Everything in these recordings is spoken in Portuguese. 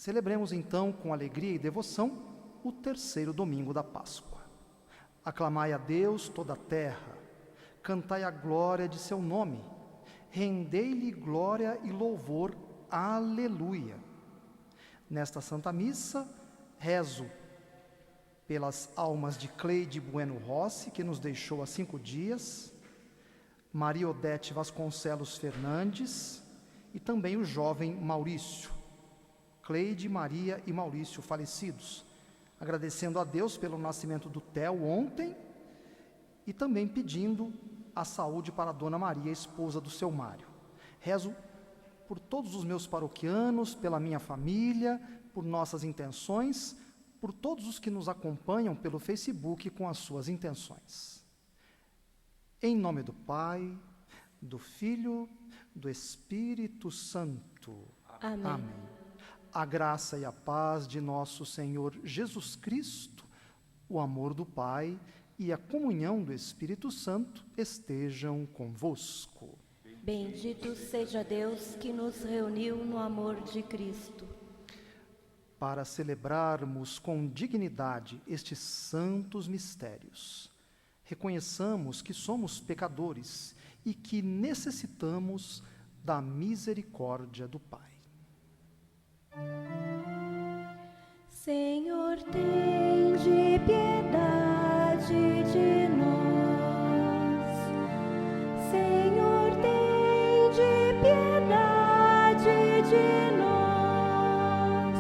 Celebremos então com alegria e devoção o terceiro domingo da Páscoa. Aclamai a Deus toda a terra, cantai a glória de seu nome, rendei-lhe glória e louvor, aleluia. Nesta Santa Missa, rezo pelas almas de Cleide Bueno Rossi, que nos deixou há 5 dias, Maria Odete Vasconcelos Fernandes e também o jovem Maurício. Cleide, Maria e Maurício falecidos, agradecendo a Deus pelo nascimento do Theo ontem e também pedindo a saúde para a Dona Maria, esposa do seu Mário. Rezo por todos os meus paroquianos, pela minha família, por nossas intenções, por todos os que nos acompanham pelo Facebook com as suas intenções. Em nome do Pai, do Filho, do Espírito Santo. Amém. Amém. A graça e a paz de nosso Senhor Jesus Cristo, o amor do Pai e a comunhão do Espírito Santo estejam convosco. Bendito seja Deus que nos reuniu no amor de Cristo. Para celebrarmos com dignidade estes santos mistérios, reconheçamos que somos pecadores e que necessitamos da misericórdia do Pai. Senhor, tende piedade de nós. Senhor, tende piedade de nós.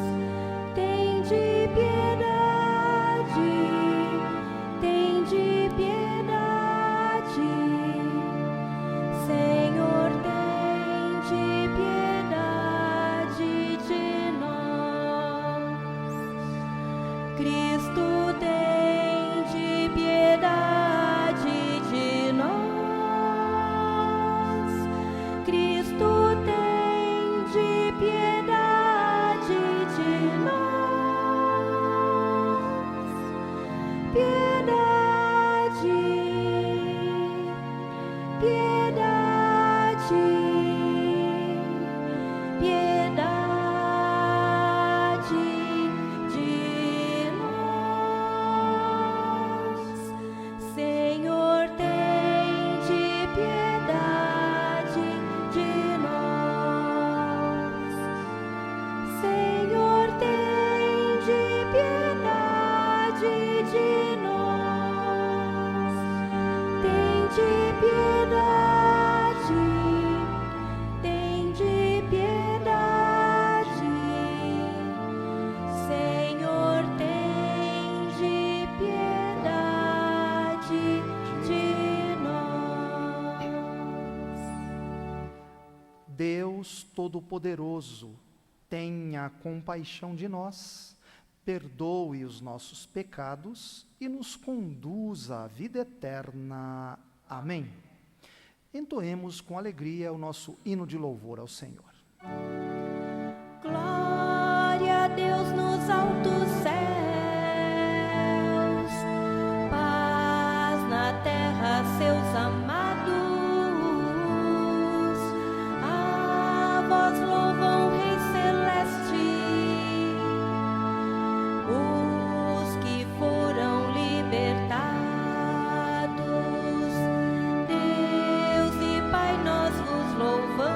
Tende piedade, tende piedade. Senhor, tende piedade de nós. Cristo, tende piedade de nós. Cristo, tende piedade de nós. Piedade, piedade, piedade de nós. Senhor, tende piedade de nós. Senhor, tende piedade de nós. Tende piedade, tende piedade. Senhor, tende piedade de nós. Deus Todo-Poderoso, tenha compaixão de nós, perdoe os nossos pecados e nos conduza à vida eterna. Amém. Entoemos com alegria o nosso hino de louvor ao Senhor. Glória a Deus nos altos céus, paz na terra seus amados, a vós louvam o Rei Celeste, os que foram libertados. Deus e Pai, nós vos louvamos.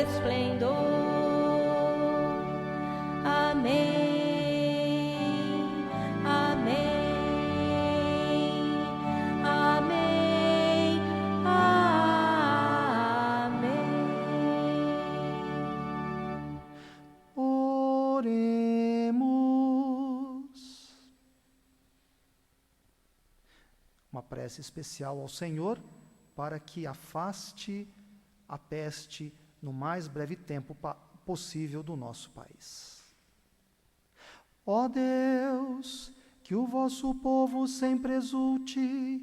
esplendor. Amém, amém, amém, amém. Oremos. Uma prece especial ao Senhor para que afaste a peste no mais breve tempo possível do nosso país. Ó Deus, que o vosso povo sempre exulte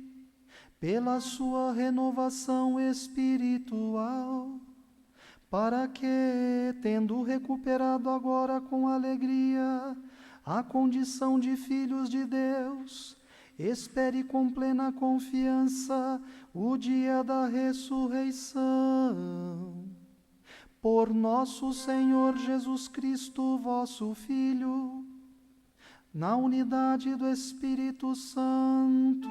pela sua renovação espiritual, para que, tendo recuperado agora com alegria a condição de filhos de Deus, espere com plena confiança o dia da ressurreição. Por nosso Senhor Jesus Cristo, vosso Filho, na unidade do Espírito Santo.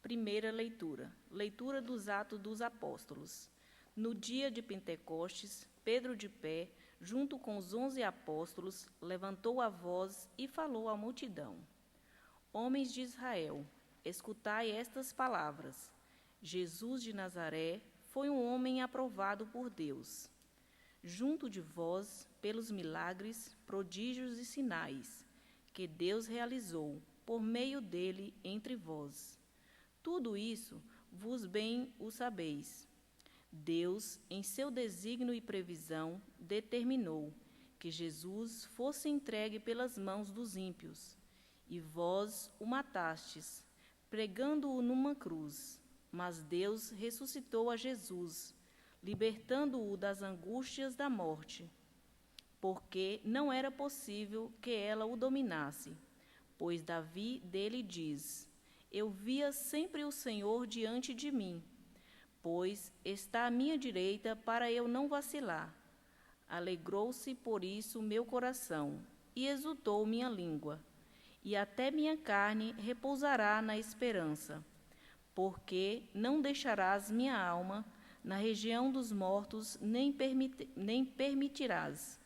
Primeira leitura. Leitura dos Atos dos Apóstolos. No dia de Pentecostes, Pedro de pé, junto com os 11 apóstolos, levantou a voz e falou à multidão. Homens de Israel, escutai estas palavras. Jesus de Nazaré foi um homem aprovado por Deus. Junto de vós, pelos milagres, prodígios e sinais, que Deus realizou por meio dele entre vós. Tudo isso vos bem o sabeis. Deus, em seu desígnio e previsão, determinou que Jesus fosse entregue pelas mãos dos ímpios, e vós o matastes, pregando-o numa cruz. Mas Deus ressuscitou a Jesus, libertando-o das angústias da morte, porque não era possível que ela o dominasse, pois Davi dele diz: eu via sempre o Senhor diante de mim, pois está à minha direita para eu não vacilar. Alegrou-se por isso meu coração, e exultou minha língua, e até minha carne repousará na esperança, porque não deixarás minha alma na região dos mortos, nem permitirás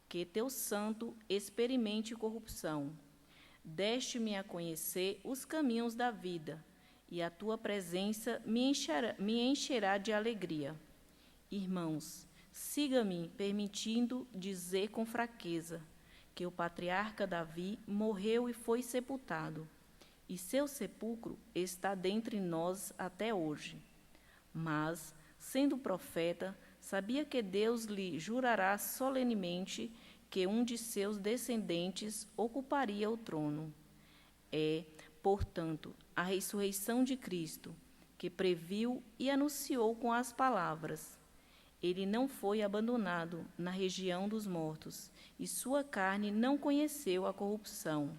que teu santo experimente corrupção. Deste-me a conhecer os caminhos da vida, e a tua presença me encherá de alegria. Irmãos, siga-me permitindo dizer com fraqueza que o patriarca Davi morreu e foi sepultado, e seu sepulcro está dentre nós até hoje. Mas, sendo profeta, sabia que Deus lhe jurará solenemente que um de seus descendentes ocuparia o trono. É, portanto, a ressurreição de Cristo, que previu e anunciou com as palavras: ele não foi abandonado na região dos mortos, e sua carne não conheceu a corrupção.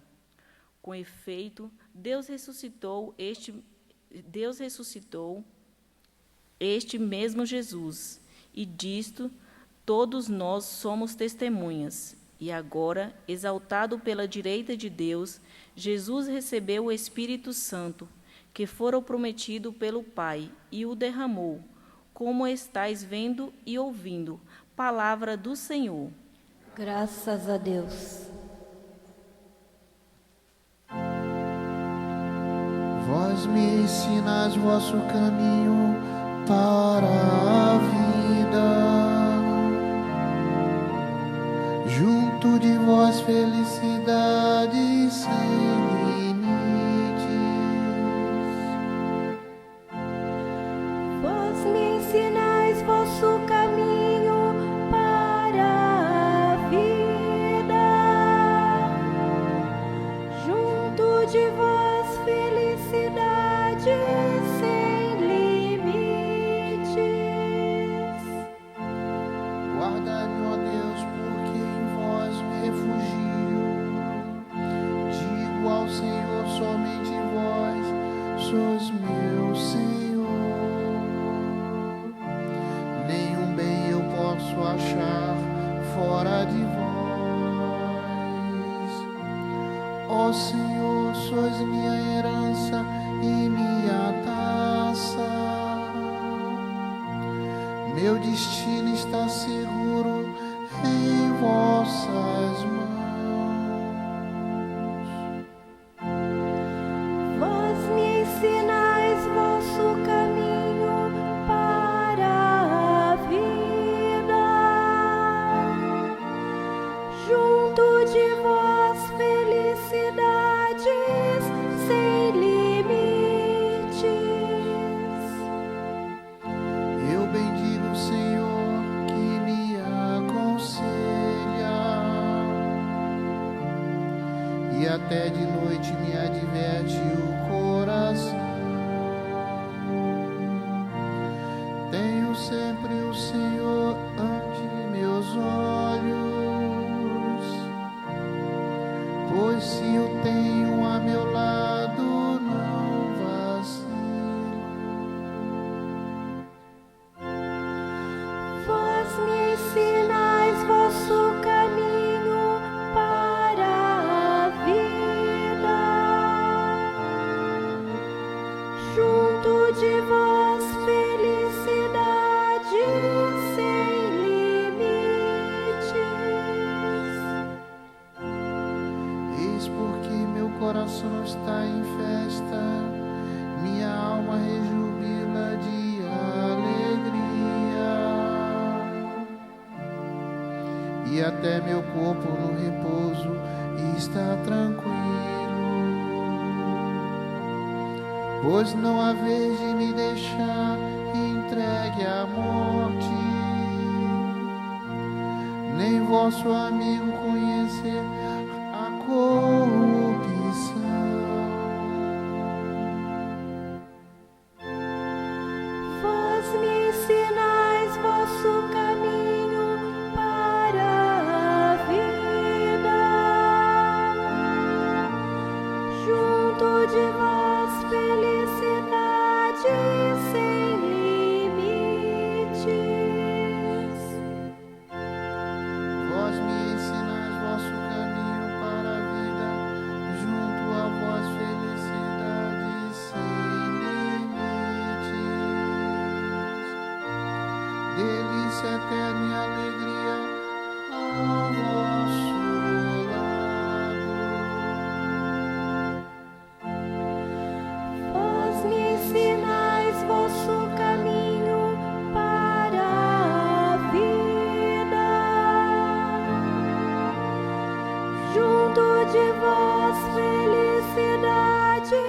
Com efeito, Deus ressuscitou este mesmo Jesus, e disto todos nós somos testemunhas. E agora, exaltado pela direita de Deus, Jesus recebeu o Espírito Santo, que fora prometido pelo Pai, e o derramou, como estáis vendo e ouvindo. Palavra do Senhor. Graças a Deus. Vós me ensinais vosso caminho para a vida. Junto de vós felicidade sem limites. Vós me ensinais vosso caminho para a vida. Junto de vós felicidade sem limites. Guardai-me, ó Deus, porque em vós me refugio. Digo ao Senhor Ó Senhor, sois minha herança e minha taça. Meu destino está seguro em vossas mãos. Vós me ensinais vosso caminho para a vida. Junto de vós felicidades sem limites. Eu bendigo o Senhor que me aconselha, e até de noite me adverte o coração. Tenho sempre o Senhor ante meus olhos, pois se o tenho a meu lado, não vacilo. Vós me ensinais vosso caminho para a vida. Junto de vós felicidade sem limites. Eis porque meu coração está em festa, minha alma rejubila de alegria, e até meu corpo no repouso está tranquilo, pois não há vez de me deixar entregue à morte, nem vosso amigo conhecer a corrupção. Vós me ensinais vosso caminho para a vida. Junto de vós felicidade sem limites. Vós me ensinais vosso caminho para a vida, junto a vós felicidade sem limites. Delícia eterna e alegria ao vosso lado. Vós me ensinais vosso caminho para a vida. Junto de vós felicidade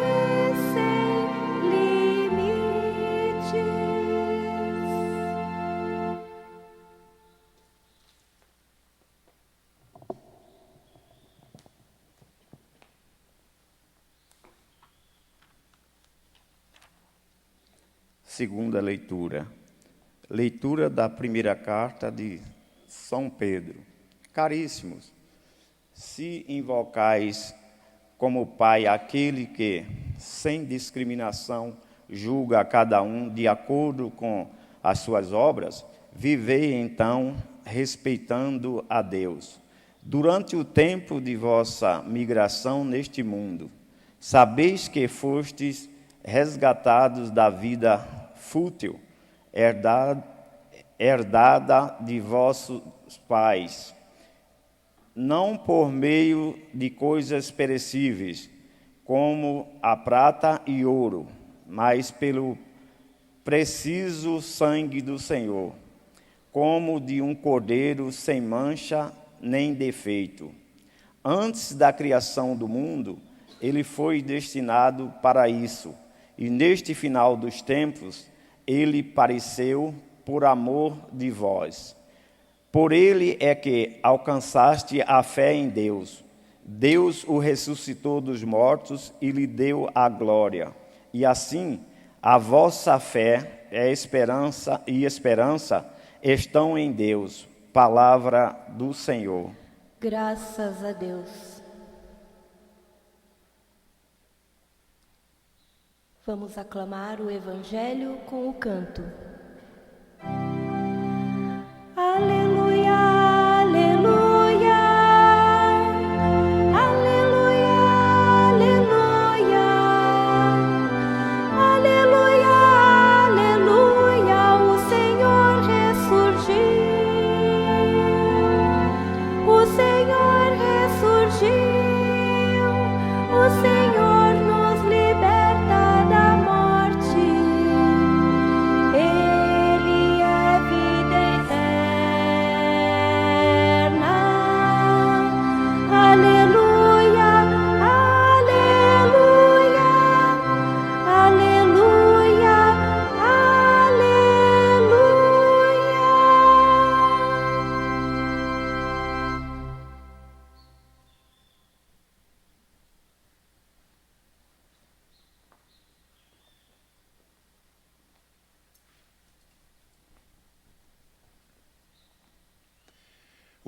sem limites. Segunda leitura. Leitura da primeira carta de São Pedro. Caríssimos, se invocais como Pai aquele que, sem discriminação, julga a cada um de acordo com as suas obras, vivei então respeitando a Deus. Durante o tempo de vossa migração neste mundo, sabeis que fostes resgatados da vida fútil, herdada de vossos pais, não por meio de coisas perecíveis, como a prata e ouro, mas pelo preciso sangue do Senhor, como de um cordeiro sem mancha nem defeito. Antes da criação do mundo, ele foi destinado para isso, e neste final dos tempos, ele pareceu por amor de vós. Por ele é que alcançaste a fé em Deus. Deus o ressuscitou dos mortos e lhe deu a glória. E assim, a vossa fé e esperança estão em Deus. Palavra do Senhor. Graças a Deus. Vamos aclamar o Evangelho com o canto. Aleluia, aleluia, aleluia,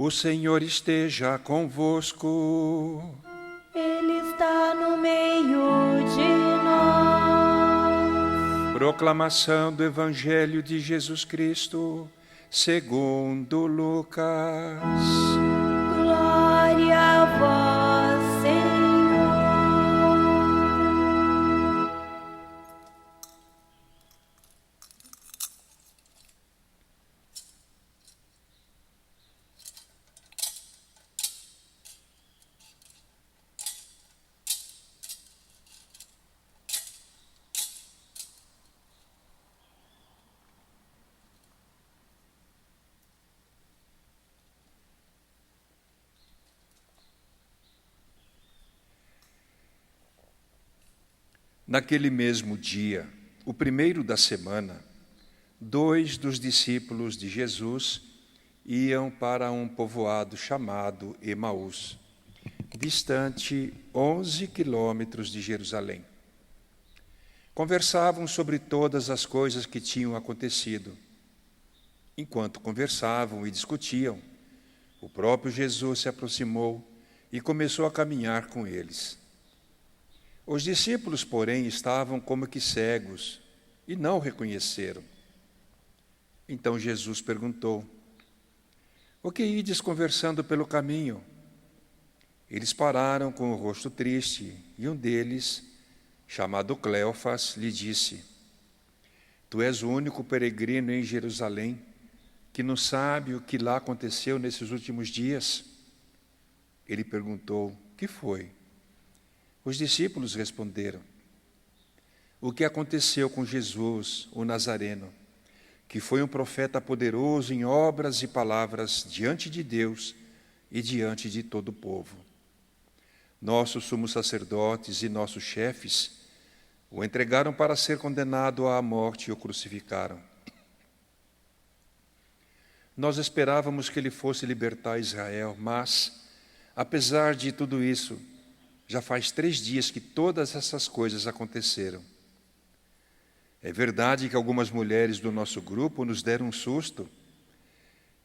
O Senhor esteja convosco. Ele está no meio de nós. Proclamação do Evangelho de Jesus Cristo, segundo Lucas. Glória a vós, Senhor. Naquele mesmo dia, o primeiro da semana, 2 dos discípulos de Jesus iam para um povoado chamado Emaús, distante 11 quilômetros de Jerusalém. Conversavam sobre todas as coisas que tinham acontecido. Enquanto conversavam e discutiam, o próprio Jesus se aproximou e começou a caminhar com eles. Os discípulos, porém, estavam como que cegos e não o reconheceram. Então Jesus perguntou: o que ides conversando pelo caminho? Eles pararam com o rosto triste e um deles, chamado Cleofas, lhe disse: tu és o único peregrino em Jerusalém que não sabe o que lá aconteceu nesses últimos dias? Ele perguntou: que foi? Os discípulos responderam: o que aconteceu com Jesus, o Nazareno, que foi um profeta poderoso em obras e palavras diante de Deus e diante de todo o povo. Nossos sumos sacerdotes e nossos chefes o entregaram para ser condenado à morte e o crucificaram. Nós esperávamos que ele fosse libertar Israel, mas, apesar de tudo isso, já faz 3 dias que todas essas coisas aconteceram. É verdade que algumas mulheres do nosso grupo nos deram um susto.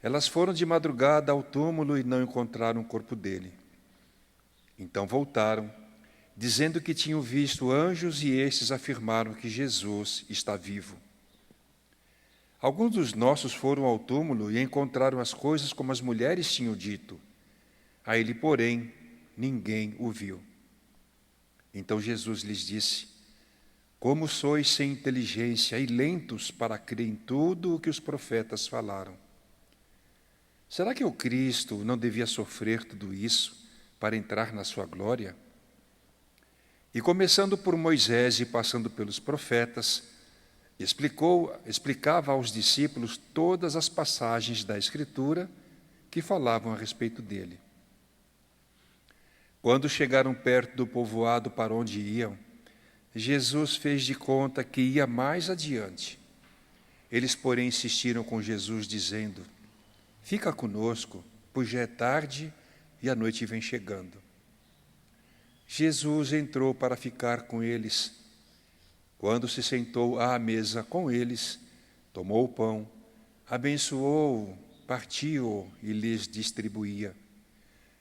Elas foram de madrugada ao túmulo e não encontraram o corpo dele. Então voltaram, dizendo que tinham visto anjos e estes afirmaram que Jesus está vivo. Alguns dos nossos foram ao túmulo e encontraram as coisas como as mulheres tinham dito. A ele, porém, ninguém o viu. Então Jesus lhes disse: como sois sem inteligência e lentos para crer em tudo o que os profetas falaram. Será que o Cristo não devia sofrer tudo isso para entrar na sua glória? E começando por Moisés e passando pelos profetas, explicava aos discípulos todas as passagens da Escritura que falavam a respeito dele. Quando chegaram perto do povoado para onde iam, Jesus fez de conta que ia mais adiante. Eles, porém, insistiram com Jesus, dizendo: fica conosco, pois já é tarde e a noite vem chegando. Jesus entrou para ficar com eles. Quando se sentou à mesa com eles, tomou o pão, abençoou-o, partiu-o e lhes distribuía.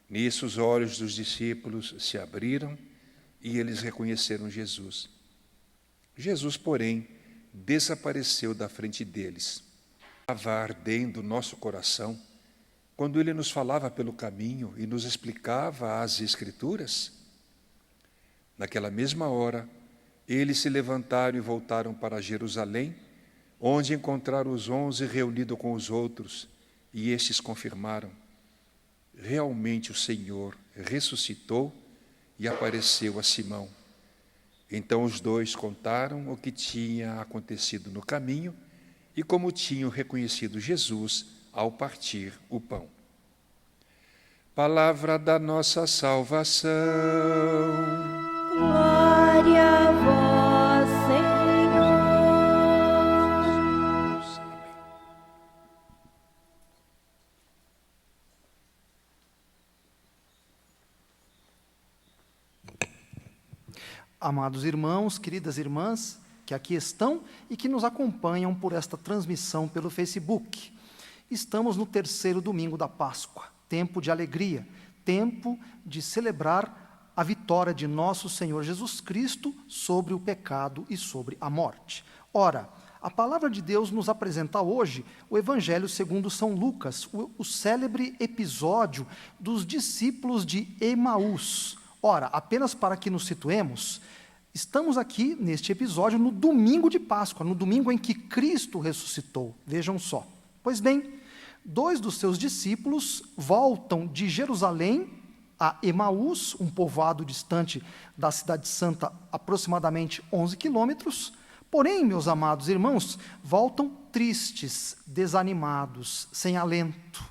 Nisso os olhos dos discípulos se abriram e eles reconheceram Jesus. Jesus, porém, desapareceu da frente deles. Estava ardendo o nosso coração quando ele nos falava pelo caminho e nos explicava as Escrituras. Naquela mesma hora, eles se levantaram e voltaram para Jerusalém, onde encontraram os 11 reunidos com os outros, e estes confirmaram: realmente o Senhor ressuscitou e apareceu a Simão. Então os 2 contaram o que tinha acontecido no caminho e como tinham reconhecido Jesus ao partir o pão. Palavra da nossa salvação. Glória a vós, Senhor. Amados irmãos, queridas irmãs, que aqui estão e que nos acompanham por esta transmissão pelo Facebook. Estamos no 3º domingo da Páscoa, tempo de alegria, tempo de celebrar a vitória de nosso Senhor Jesus Cristo sobre o pecado e sobre a morte. Ora, a palavra de Deus nos apresenta hoje o Evangelho segundo São Lucas, o célebre episódio dos discípulos de Emaús. Ora, apenas para que nos situemos, estamos aqui neste episódio no domingo de Páscoa, no domingo em que Cristo ressuscitou. Vejam só. Pois bem, 2 dos seus discípulos voltam de Jerusalém a Emaús, um povoado distante da cidade santa, aproximadamente 11 quilômetros. Porém, meus amados irmãos, voltam tristes, desanimados, sem alento.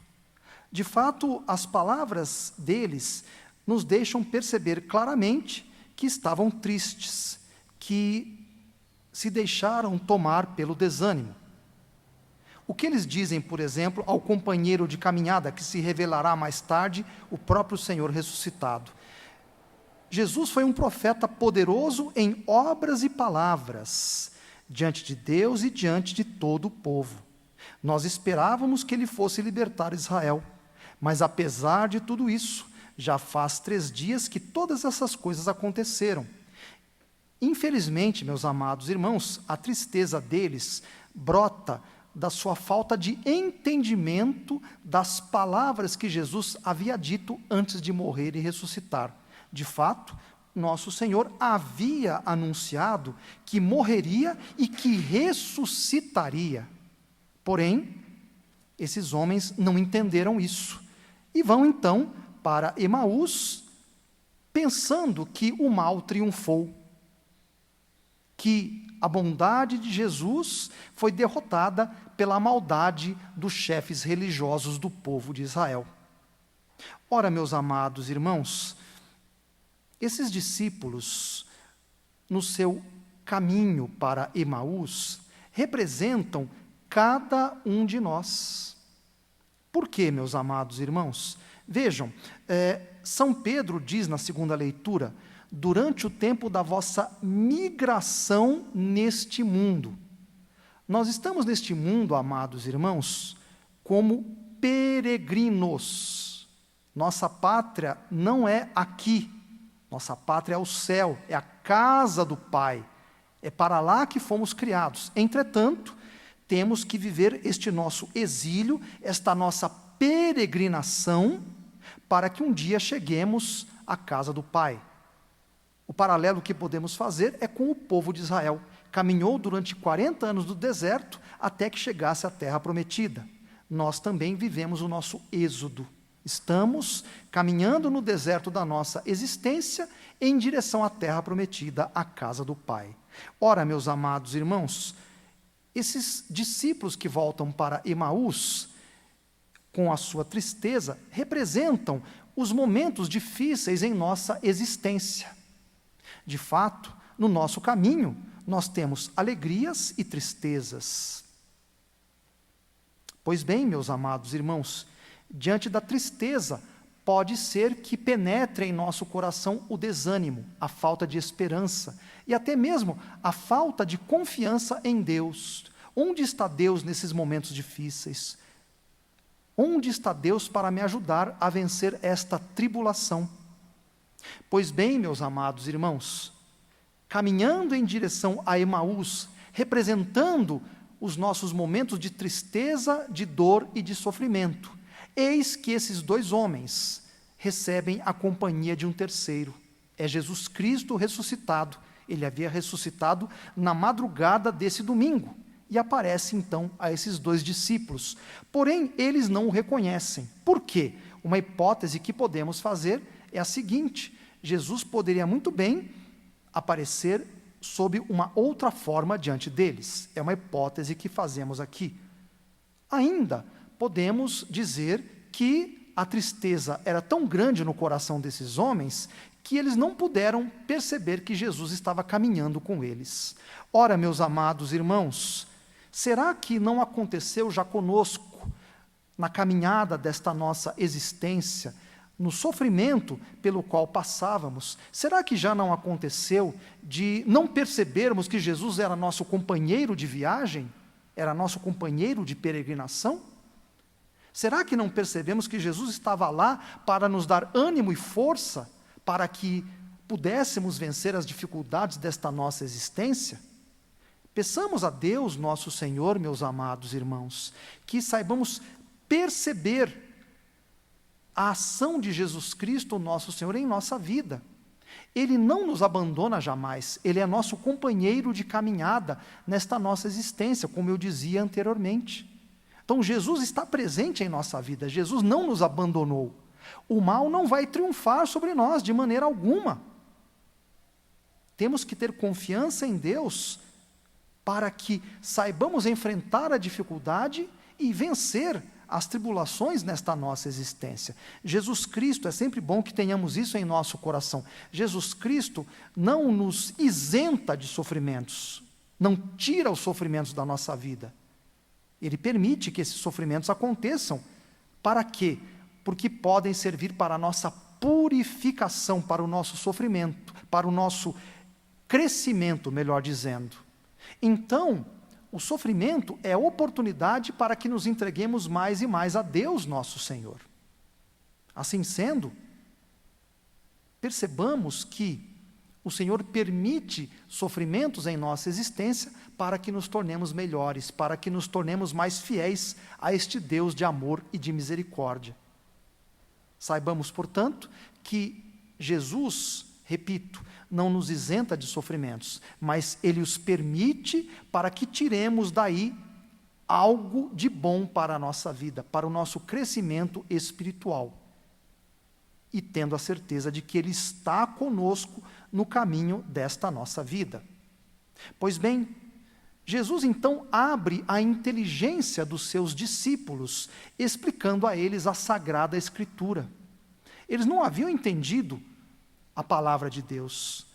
De fato, as palavras deles nos deixam perceber claramente que estavam tristes, que se deixaram tomar pelo desânimo. O que eles dizem, por exemplo, ao companheiro de caminhada, que se revelará mais tarde, o próprio Senhor ressuscitado? Jesus foi um profeta poderoso em obras e palavras, diante de Deus e diante de todo o povo. Nós esperávamos que ele fosse libertar Israel, mas apesar de tudo isso, já faz 3 dias que todas essas coisas aconteceram. Infelizmente, meus amados irmãos, a tristeza deles brota da sua falta de entendimento das palavras que Jesus havia dito antes de morrer e ressuscitar. De fato, nosso Senhor havia anunciado que morreria e que ressuscitaria. Porém, esses homens não entenderam isso e vão então para Emaús, pensando que o mal triunfou, que a bondade de Jesus foi derrotada pela maldade dos chefes religiosos do povo de Israel. Ora, meus amados irmãos, esses discípulos, no seu caminho para Emaús, representam cada um de nós. Por quê, meus amados irmãos? Vejam, São Pedro diz na segunda leitura: durante o tempo da vossa migração neste mundo. Nós estamos neste mundo, amados irmãos, como peregrinos. Nossa pátria não é aqui. Nossa pátria é o céu, é a casa do Pai. É para lá que fomos criados. Entretanto, temos que viver este nosso exílio, esta nossa peregrinação, para que um dia cheguemos à casa do Pai. O paralelo que podemos fazer é com o povo de Israel. Caminhou durante 40 anos no deserto até que chegasse à terra prometida. Nós também vivemos o nosso êxodo. Estamos caminhando no deserto da nossa existência em direção à terra prometida, à casa do Pai. Ora, meus amados irmãos, esses discípulos que voltam para Emaús, com a sua tristeza, representam os momentos difíceis em nossa existência. De fato, no nosso caminho, nós temos alegrias e tristezas. Pois bem, meus amados irmãos, diante da tristeza, pode ser que penetre em nosso coração o desânimo, a falta de esperança e até mesmo a falta de confiança em Deus. Onde está Deus nesses momentos difíceis? Onde está Deus para me ajudar a vencer esta tribulação? Pois bem, meus amados irmãos, caminhando em direção a Emaús, representando os nossos momentos de tristeza, de dor e de sofrimento, eis que esses 2 homens recebem a companhia de um terceiro. É Jesus Cristo ressuscitado. Ele havia ressuscitado na madrugada desse domingo e aparece então a esses 2 discípulos. Porém, eles não o reconhecem. Por quê? Uma hipótese que podemos fazer é a seguinte: Jesus poderia muito bem aparecer sob uma outra forma diante deles. É uma hipótese que fazemos aqui. Ainda podemos dizer que a tristeza era tão grande no coração desses homens que eles não puderam perceber que Jesus estava caminhando com eles. Ora, meus amados irmãos, será que não aconteceu já conosco, na caminhada desta nossa existência, no sofrimento pelo qual passávamos? Será que já não aconteceu de não percebermos que Jesus era nosso companheiro de viagem? Era nosso companheiro de peregrinação? Será que não percebemos que Jesus estava lá para nos dar ânimo e força para que pudéssemos vencer as dificuldades desta nossa existência? Peçamos a Deus, nosso Senhor, meus amados irmãos, que saibamos perceber a ação de Jesus Cristo, nosso Senhor, em nossa vida. Ele não nos abandona jamais, Ele é nosso companheiro de caminhada nesta nossa existência, como eu dizia anteriormente. Então Jesus está presente em nossa vida, Jesus não nos abandonou. O mal não vai triunfar sobre nós de maneira alguma. Temos que ter confiança em Deus para que saibamos enfrentar a dificuldade e vencer as tribulações nesta nossa existência. Jesus Cristo, é sempre bom que tenhamos isso em nosso coração. Jesus Cristo não nos isenta de sofrimentos, não tira os sofrimentos da nossa vida. Ele permite que esses sofrimentos aconteçam. Para quê? Porque podem servir para a nossa purificação, para o nosso sofrimento, para o nosso crescimento, melhor dizendo. Então, o sofrimento é oportunidade para que nos entreguemos mais e mais a Deus, nosso Senhor. Assim sendo, percebamos que o Senhor permite sofrimentos em nossa existência para que nos tornemos melhores, para que nos tornemos mais fiéis a este Deus de amor e de misericórdia. Saibamos, portanto, que Jesus, repito, não nos isenta de sofrimentos, mas Ele os permite para que tiremos daí algo de bom para a nossa vida, para o nosso crescimento espiritual. E tendo a certeza de que Ele está conosco no caminho desta nossa vida. Pois bem, Jesus então abre a inteligência dos seus discípulos, explicando a eles a Sagrada Escritura. Eles não haviam entendido a palavra de Deus,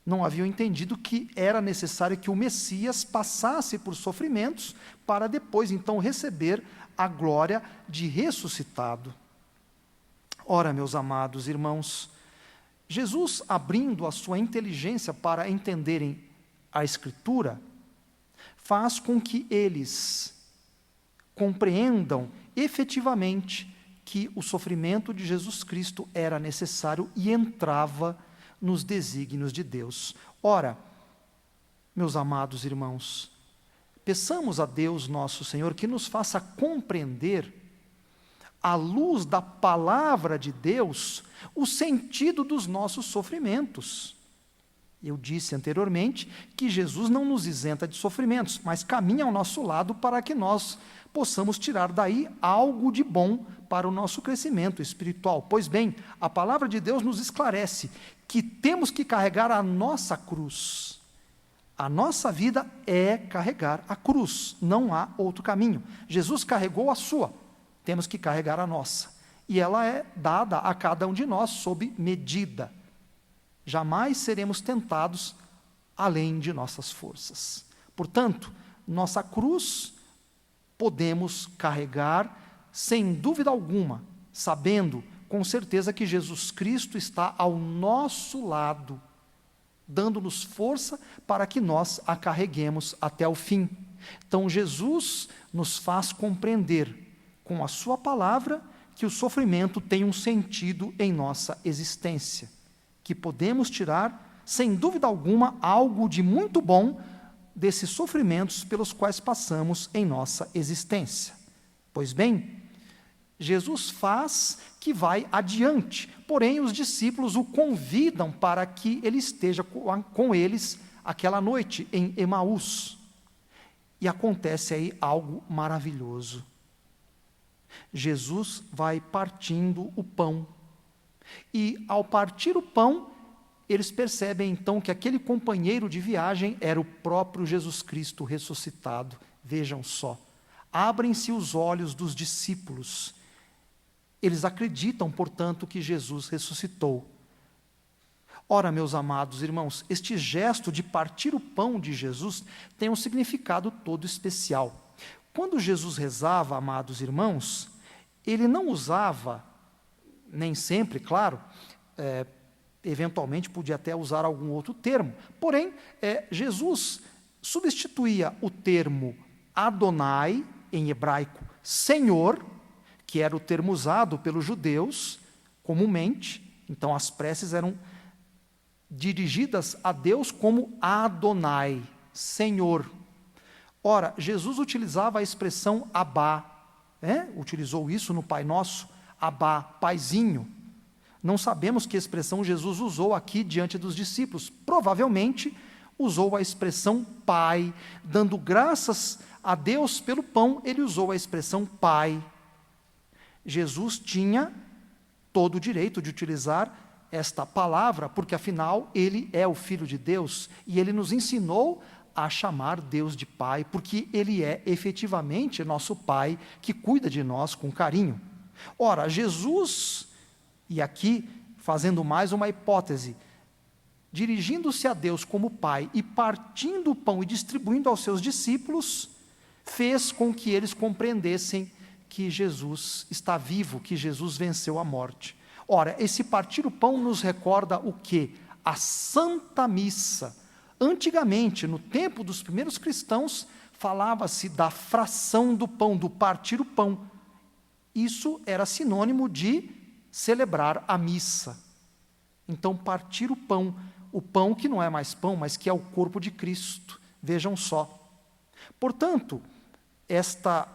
não haviam entendido que era necessário que o Messias passasse por sofrimentos para depois então receber a glória de ressuscitado. Ora, meus amados irmãos, Jesus, abrindo a sua inteligência para entenderem a Escritura, faz com que eles compreendam efetivamente que o sofrimento de Jesus Cristo era necessário e entrava nos desígnios de Deus. Ora, meus amados irmãos, peçamos a Deus nosso Senhor que nos faça compreender, à luz da palavra de Deus, o sentido dos nossos sofrimentos. Eu disse anteriormente que Jesus não nos isenta de sofrimentos, mas caminha ao nosso lado para que nós possamos tirar daí algo de bom para o nosso crescimento espiritual. Pois bem, a palavra de Deus nos esclarece que temos que carregar a nossa cruz. A nossa vida é carregar a cruz, não há outro caminho. Jesus carregou a sua, temos que carregar a nossa. E ela é dada a cada um de nós sob medida. Jamais seremos tentados além de nossas forças. Portanto, nossa cruz podemos carregar sem dúvida alguma, sabendo com certeza que Jesus Cristo está ao nosso lado, dando-nos força para que nós a carreguemos até o fim. Então, Jesus nos faz compreender com a sua palavra que o sofrimento tem um sentido em nossa existência, que podemos tirar, sem dúvida alguma, algo de muito bom desses sofrimentos pelos quais passamos em nossa existência. Pois bem, Jesus faz que vai adiante, porém os discípulos o convidam para que ele esteja com eles aquela noite em Emaús. E acontece aí algo maravilhoso. Jesus vai partindo o pão. E ao partir o pão, eles percebem então que aquele companheiro de viagem era o próprio Jesus Cristo ressuscitado. Vejam só, abrem-se os olhos dos discípulos. Eles acreditam, portanto, que Jesus ressuscitou. Ora, meus amados irmãos, este gesto de partir o pão de Jesus tem um significado todo especial. Quando Jesus rezava, amados irmãos, ele não usava, nem sempre, claro, eventualmente podia até usar algum outro termo, porém, Jesus substituía o termo Adonai, em hebraico, Senhor, que era o termo usado pelos judeus comumente. Então as preces eram dirigidas a Deus como Adonai, Senhor. Ora, Jesus utilizava a expressão Abá, utilizou isso no Pai Nosso, Abá, Paizinho. Não sabemos que expressão Jesus usou aqui diante dos discípulos. Provavelmente usou a expressão Pai, dando graças a Deus pelo pão, ele usou a expressão Pai. Jesus tinha todo o direito de utilizar esta palavra, porque afinal ele é o Filho de Deus, e ele nos ensinou a chamar Deus de Pai, porque ele é efetivamente nosso Pai, que cuida de nós com carinho. Ora, Jesus, e aqui fazendo mais uma hipótese, dirigindo-se a Deus como Pai e partindo o pão e distribuindo aos seus discípulos, fez com que eles compreendessem que Jesus está vivo, que Jesus venceu a morte. Ora, esse partir o pão nos recorda o quê? A Santa Missa. Antigamente, no tempo dos primeiros cristãos, falava-se da fração do pão, do partir o pão. Isso era sinônimo de celebrar a missa. Então, partir o pão que não é mais pão, mas que é o corpo de Cristo. Vejam só. Portanto, esta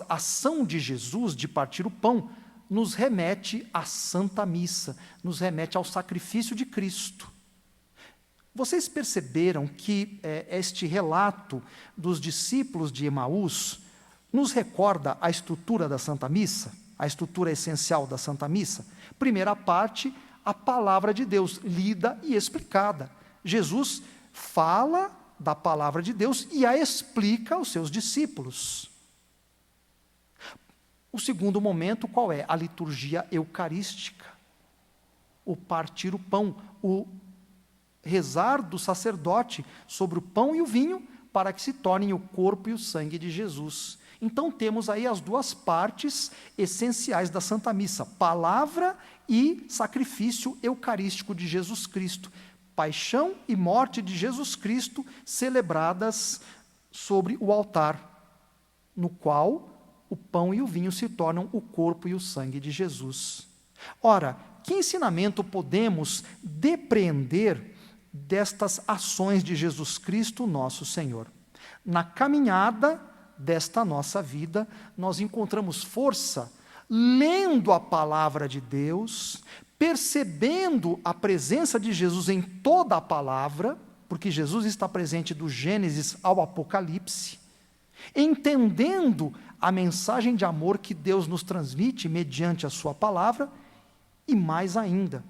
ação de Jesus de partir o pão nos remete à Santa Missa, nos remete ao sacrifício de Cristo. Vocês perceberam que este relato dos discípulos de Emaús nos recorda a estrutura da Santa Missa, a estrutura essencial da Santa Missa? Primeira parte, a palavra de Deus, lida e explicada. Jesus fala da palavra de Deus e a explica aos seus discípulos. O segundo momento, qual é? A liturgia eucarística. O partir o pão, o rezar do sacerdote sobre o pão e o vinho, para que se tornem o corpo e o sangue de Jesus. Então temos aí as duas partes essenciais da Santa Missa, palavra e sacrifício eucarístico de Jesus Cristo. Paixão e morte de Jesus Cristo celebradas sobre o altar, no qual o pão e o vinho se tornam o corpo e o sangue de Jesus. Ora, que ensinamento podemos depreender destas ações de Jesus Cristo, nosso Senhor? Na caminhada desta nossa vida, nós encontramos força lendo a palavra de Deus, percebendo a presença de Jesus em toda a palavra, porque Jesus está presente do Gênesis ao Apocalipse, entendendo a mensagem de amor que Deus nos transmite mediante a sua palavra, e mais ainda,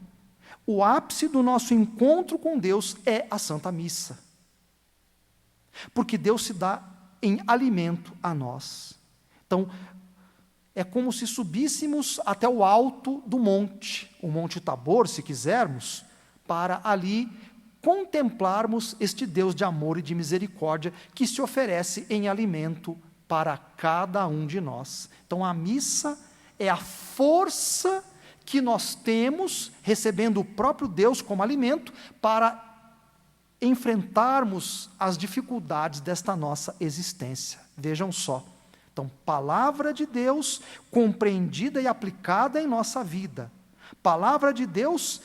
o ápice do nosso encontro com Deus é a Santa Missa. Porque Deus se dá em alimento a nós. Então, é como se subíssemos até o alto do monte, o Monte Tabor, se quisermos, para ali contemplarmos este Deus de amor e de misericórdia que se oferece em alimento para cada um de nós. Então, a missa é a força que nós temos, recebendo o próprio Deus como alimento, para enfrentarmos as dificuldades desta nossa existência. Vejam só. Então, palavra de Deus compreendida e aplicada em nossa vida. Palavra de Deus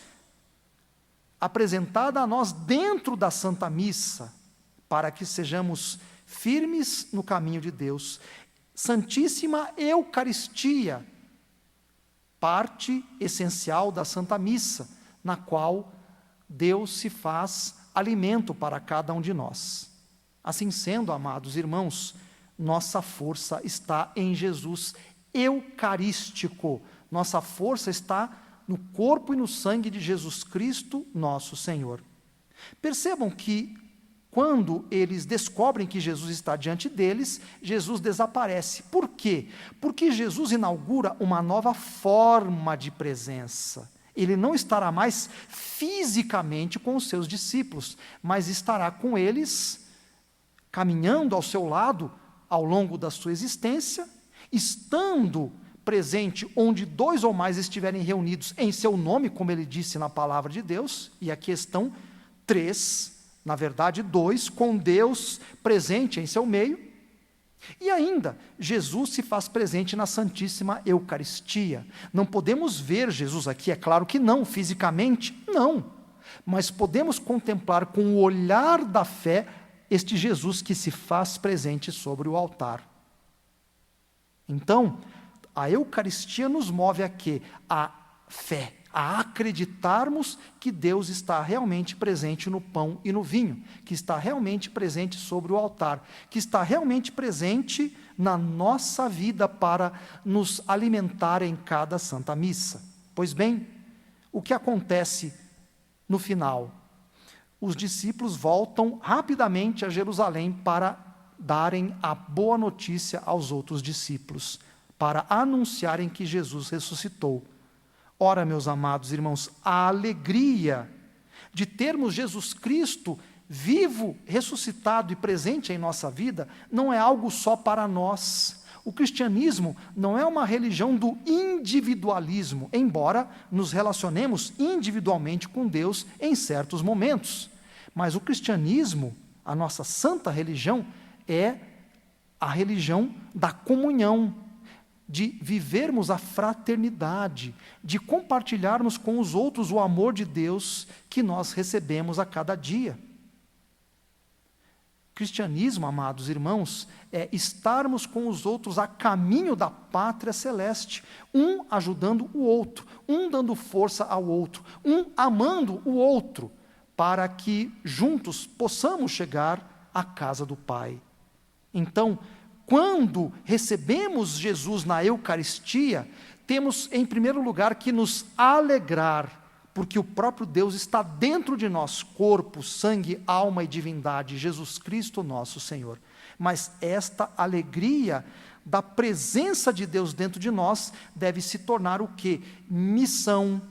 apresentada a nós dentro da Santa Missa, para que sejamos firmes no caminho de Deus. Santíssima Eucaristia, parte essencial da Santa Missa, na qual Deus se faz alimento para cada um de nós. Assim sendo, amados irmãos, nossa força está em Jesus eucarístico. Nossa força está no corpo e no sangue de Jesus Cristo, nosso Senhor. Percebam que, quando eles descobrem que Jesus está diante deles, Jesus desaparece. Por quê? Porque Jesus inaugura uma nova forma de presença. Ele não estará mais fisicamente com os seus discípulos, mas estará com eles, caminhando ao seu lado ao longo da sua existência, estando presente onde 2 ou mais estiverem reunidos em seu nome, como ele disse na palavra de Deus, e aqui estão 3, na verdade 2, com Deus presente em seu meio, E ainda, Jesus se faz presente na Santíssima Eucaristia. Não podemos ver Jesus aqui, é claro que não, fisicamente, não. Mas podemos contemplar com o olhar da fé este Jesus que se faz presente sobre o altar. Então, a Eucaristia nos move a quê? A fé, a acreditarmos que Deus está realmente presente no pão e no vinho, que está realmente presente sobre o altar, que está realmente presente na nossa vida para nos alimentar em cada Santa Missa. Pois bem, o que acontece no final? Os discípulos voltam rapidamente a Jerusalém para darem a boa notícia aos outros discípulos, para anunciarem que Jesus ressuscitou. Ora, meus amados irmãos, a alegria de termos Jesus Cristo vivo, ressuscitado e presente em nossa vida não é algo só para nós. O cristianismo não é uma religião do individualismo, embora nos relacionemos individualmente com Deus em certos momentos. Mas o cristianismo, a nossa santa religião, é a religião da comunhão, de vivermos a fraternidade, de compartilharmos com os outros o amor de Deus que nós recebemos a cada dia. Cristianismo, amados irmãos, é estarmos com os outros a caminho da pátria celeste, um ajudando o outro, um dando força ao outro, um amando o outro, para que juntos possamos chegar à casa do Pai. Então, quando recebemos Jesus na Eucaristia, temos, em primeiro lugar, que nos alegrar, porque o próprio Deus está dentro de nós, corpo, sangue, alma e divindade, Jesus Cristo nosso Senhor. Mas esta alegria da presença de Deus dentro de nós deve se tornar o quê? Missão,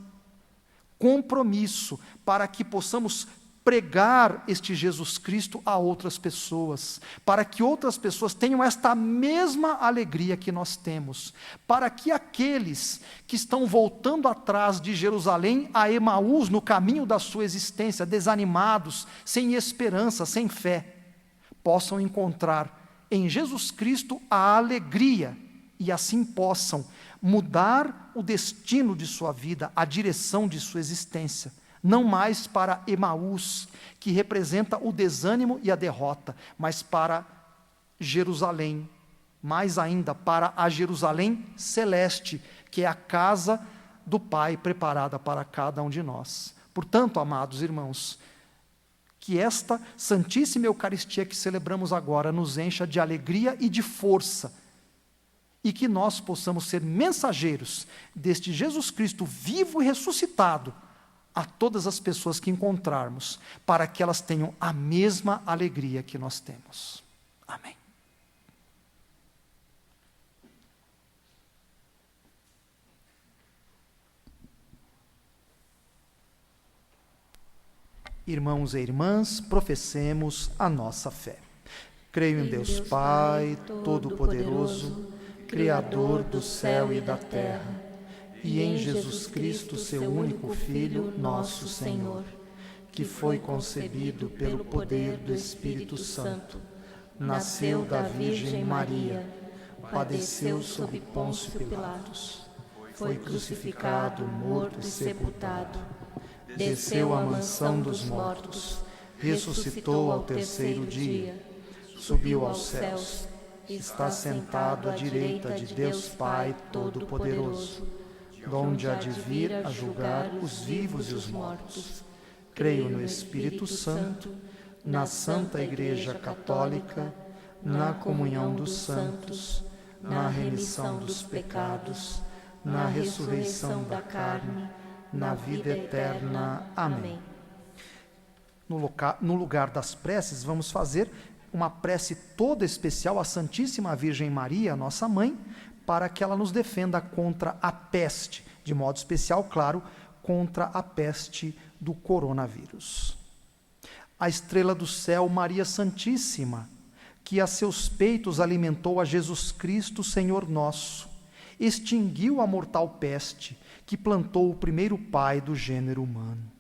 compromisso, para que possamos pregar este Jesus Cristo a outras pessoas, para que outras pessoas tenham esta mesma alegria que nós temos, para que aqueles que estão voltando atrás de Jerusalém a Emaús no caminho da sua existência, desanimados, sem esperança, sem fé, possam encontrar em Jesus Cristo a alegria e assim possam mudar o destino de sua vida, a direção de sua existência. Não mais para Emaús, que representa o desânimo e a derrota, mas para Jerusalém, mais ainda para a Jerusalém celeste, que é a casa do Pai preparada para cada um de nós. Portanto, amados irmãos, que esta Santíssima Eucaristia que celebramos agora nos encha de alegria e de força, e que nós possamos ser mensageiros deste Jesus Cristo vivo e ressuscitado, a todas as pessoas que encontrarmos, para que elas tenham a mesma alegria que nós temos. Amém. Irmãos e irmãs, professemos a nossa fé. Creio em Deus Pai, Todo-Poderoso, Criador do céu e da terra, e em Jesus Cristo, seu único Filho, nosso Senhor, que foi concebido pelo poder do Espírito Santo, nasceu da Virgem Maria, padeceu sob Pôncio Pilatos, foi crucificado, morto e sepultado, desceu à mansão dos mortos, ressuscitou ao terceiro dia, subiu aos céus, está sentado à direita de Deus Pai Todo-Poderoso, donde há de vir a julgar os vivos e os mortos. Creio no Espírito Santo, na Santa Igreja Católica, na comunhão dos santos, na remissão dos pecados, na ressurreição da carne, na vida eterna. Amém. No lugar das preces, vamos fazer uma prece toda especial à Santíssima Virgem Maria, nossa mãe, para que ela nos defenda contra a peste, de modo especial, claro, contra a peste do coronavírus. A estrela do céu, Maria Santíssima, que a seus peitos alimentou a Jesus Cristo, Senhor nosso, extinguiu a mortal peste que plantou o primeiro pai do gênero humano.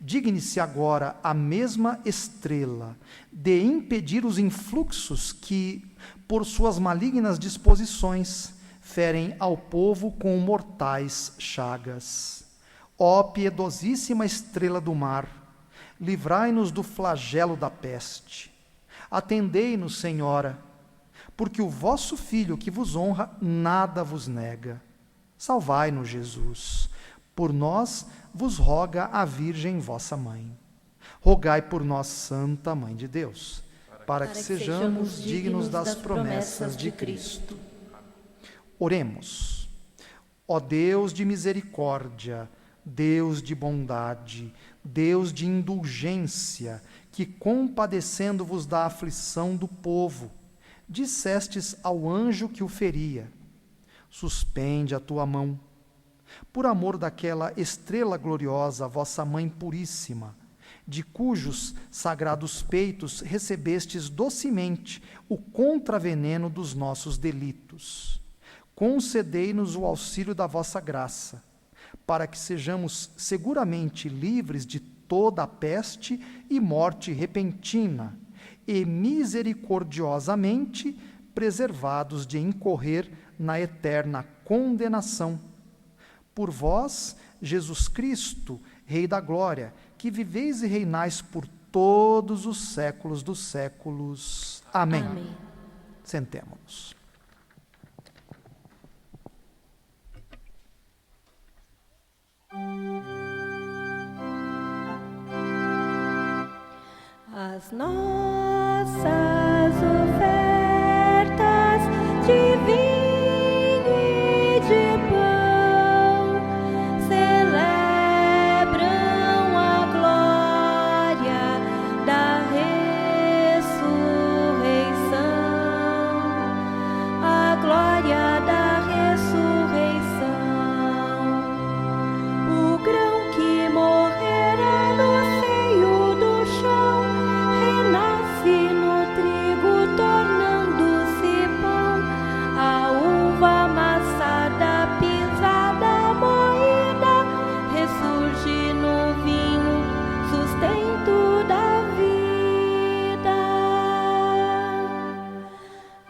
Digne-se agora a mesma estrela de impedir os influxos que, por suas malignas disposições, ferem ao povo com mortais chagas. Ó piedosíssima estrela do mar, livrai-nos do flagelo da peste. Atendei-nos, Senhora, porque o vosso Filho que vos honra nada vos nega. Salvai-nos, Jesus. Por nós vos roga a Virgem vossa Mãe. Rogai por nós, Santa Mãe de Deus, para que sejamos dignos das promessas de Cristo. Oremos. Ó Deus de misericórdia, Deus de bondade, Deus de indulgência, que compadecendo-vos da aflição do povo, dissestes ao anjo que o feria: suspende a tua mão. Por amor daquela estrela gloriosa, vossa Mãe puríssima, de cujos sagrados peitos recebestes docemente o contraveneno dos nossos delitos, concedei-nos o auxílio da vossa graça, para que sejamos seguramente livres de toda a peste e morte repentina, e misericordiosamente preservados de incorrer na eterna condenação. Por vós, Jesus Cristo, Rei da Glória, que viveis e reinais por todos os séculos dos séculos. Amém. Amém. Sentemo-nos. As nossas ofertas de vinho e de pão celebram a glória da ressurreição, a glória da ressurreição. O grão que morrera no seio do chão renasce no trigo, tornando-se pão. A uva amassada, pisada, moída, ressurge no vinho, sustento da vida.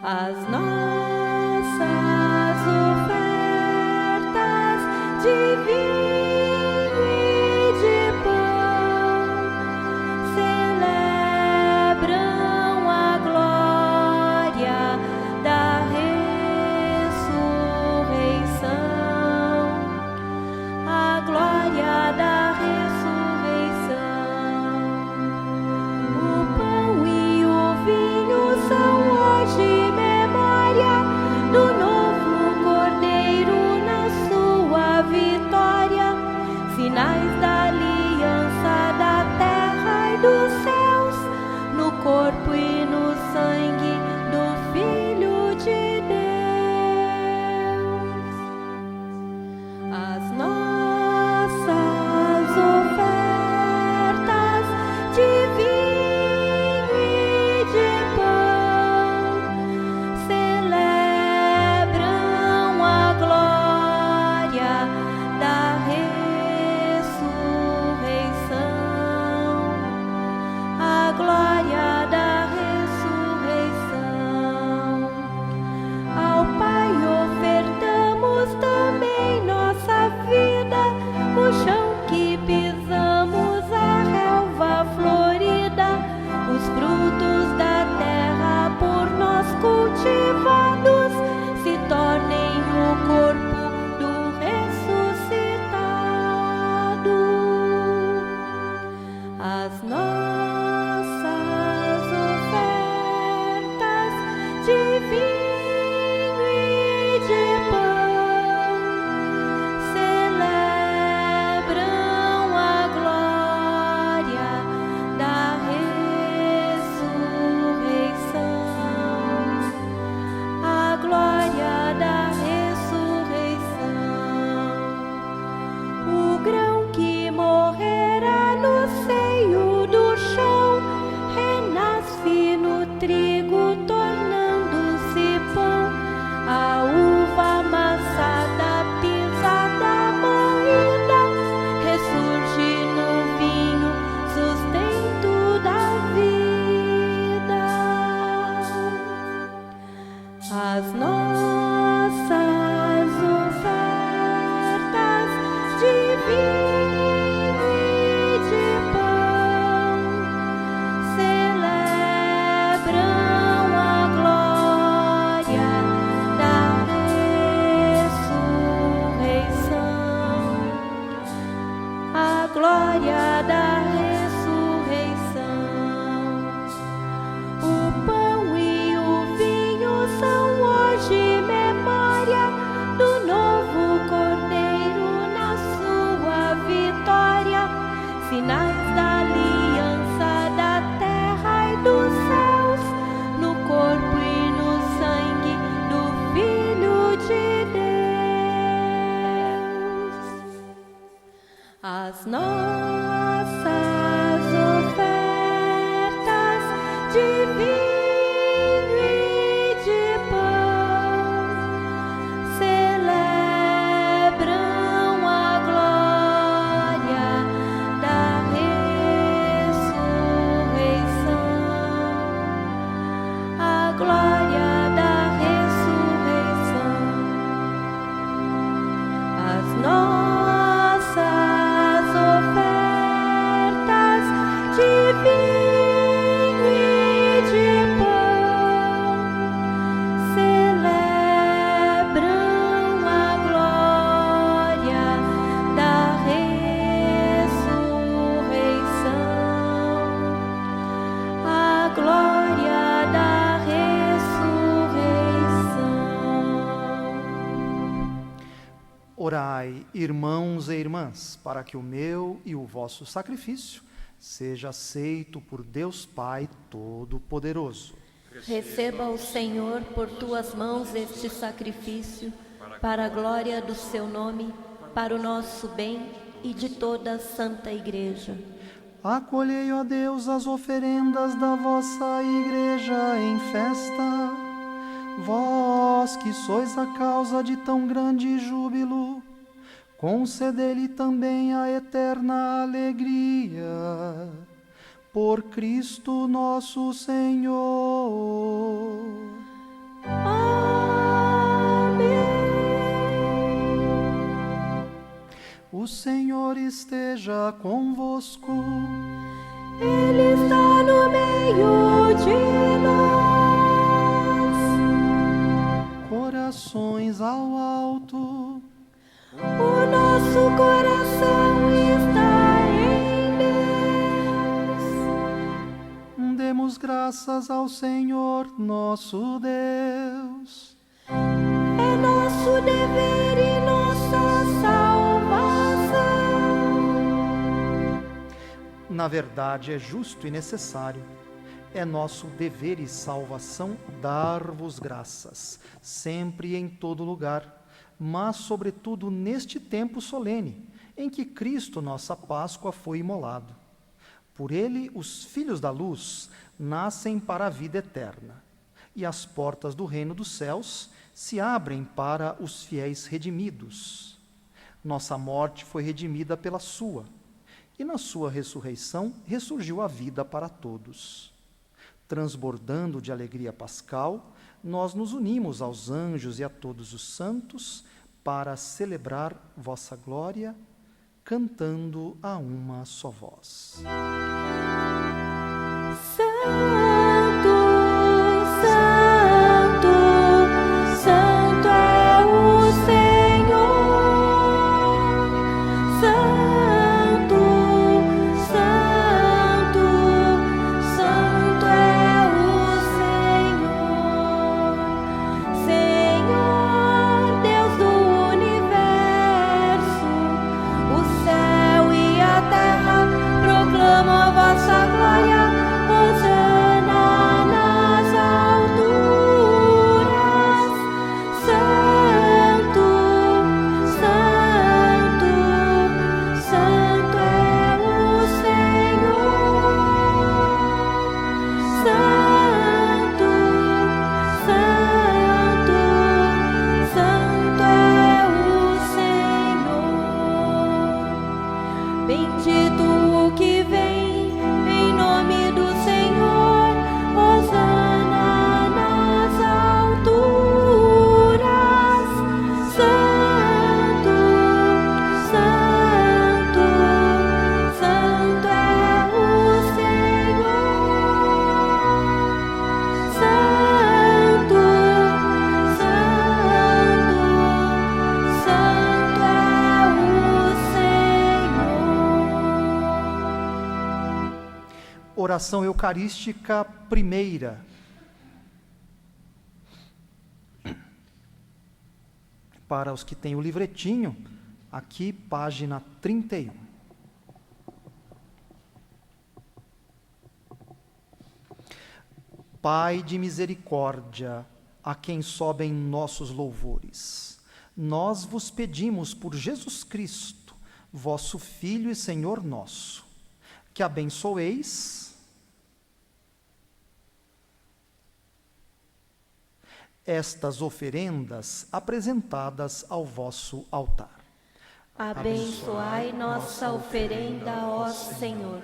As nossas ofertas de vinho e de pão celebram a glória da ressurreição, a glória da ressurreição. O pão e o vinho são hoje memória do novo Cordeiro na sua vitória, sinais da aliança da terra e dos céus, no corpo e no sangue do Filho de Deus. As nossas ofertas de vinho e de pão celebram a glória da ressurreição, As nossas ofertas de vinho e de pão celebram a glória da ressurreição, a glória da ressurreição. As nossas ofertas de vinho e de pão celebram a glória da ressurreição, a glória da ressurreição. Orai, irmãos e irmãs, para que o meu e o vosso sacrifício seja aceito por Deus Pai Todo-Poderoso. Receba o Senhor por tuas mãos este sacrifício, para a glória do seu nome, para o nosso bem e de toda a Santa Igreja. Acolhei, ó Deus, as oferendas da vossa Igreja em festa, vós que sois a causa de tão grande júbilo, concedei-lhe também a eterna alegria. Por Cristo nosso Senhor. Amém. O Senhor esteja convosco. Ele está no meio de nós. Corações ao alto. O nosso coração está em Deus. Demos graças ao Senhor nosso Deus. É nosso dever e nossa salvação. Na verdade, é justo e necessário. É nosso dever e salvação dar-vos graças, sempre e em todo lugar, mas sobretudo neste tempo solene, em que Cristo, nossa Páscoa, foi imolado. Por ele, os filhos da luz nascem para a vida eterna, e as portas do reino dos céus se abrem para os fiéis redimidos. Nossa morte foi redimida pela sua, e na sua ressurreição ressurgiu a vida para todos. Transbordando de alegria pascal, nós nos unimos aos anjos e a todos os santos para celebrar vossa glória, cantando a uma só voz. Santo, Santo, Santo é o Senhor. Santo, Santo, Santo é o Senhor. Senhor, Deus do universo, o céu e a terra proclamam a vossa glória. Hosana nas alturas. Santo, Santo, Santo é o Senhor. Santo, Santo, Santo é o Senhor. Bendito o que vem em nome do Senhor. Hosana nas alturas. Santo, Santo, oração eucarística primeira. Para os que têm o livretinho, aqui, página 31. Pai de misericórdia, a quem sobem nossos louvores, nós vos pedimos por Jesus Cristo, vosso Filho e Senhor nosso, que abençoeis estas oferendas apresentadas ao vosso altar. Abençoai nossa oferenda, ó Senhor.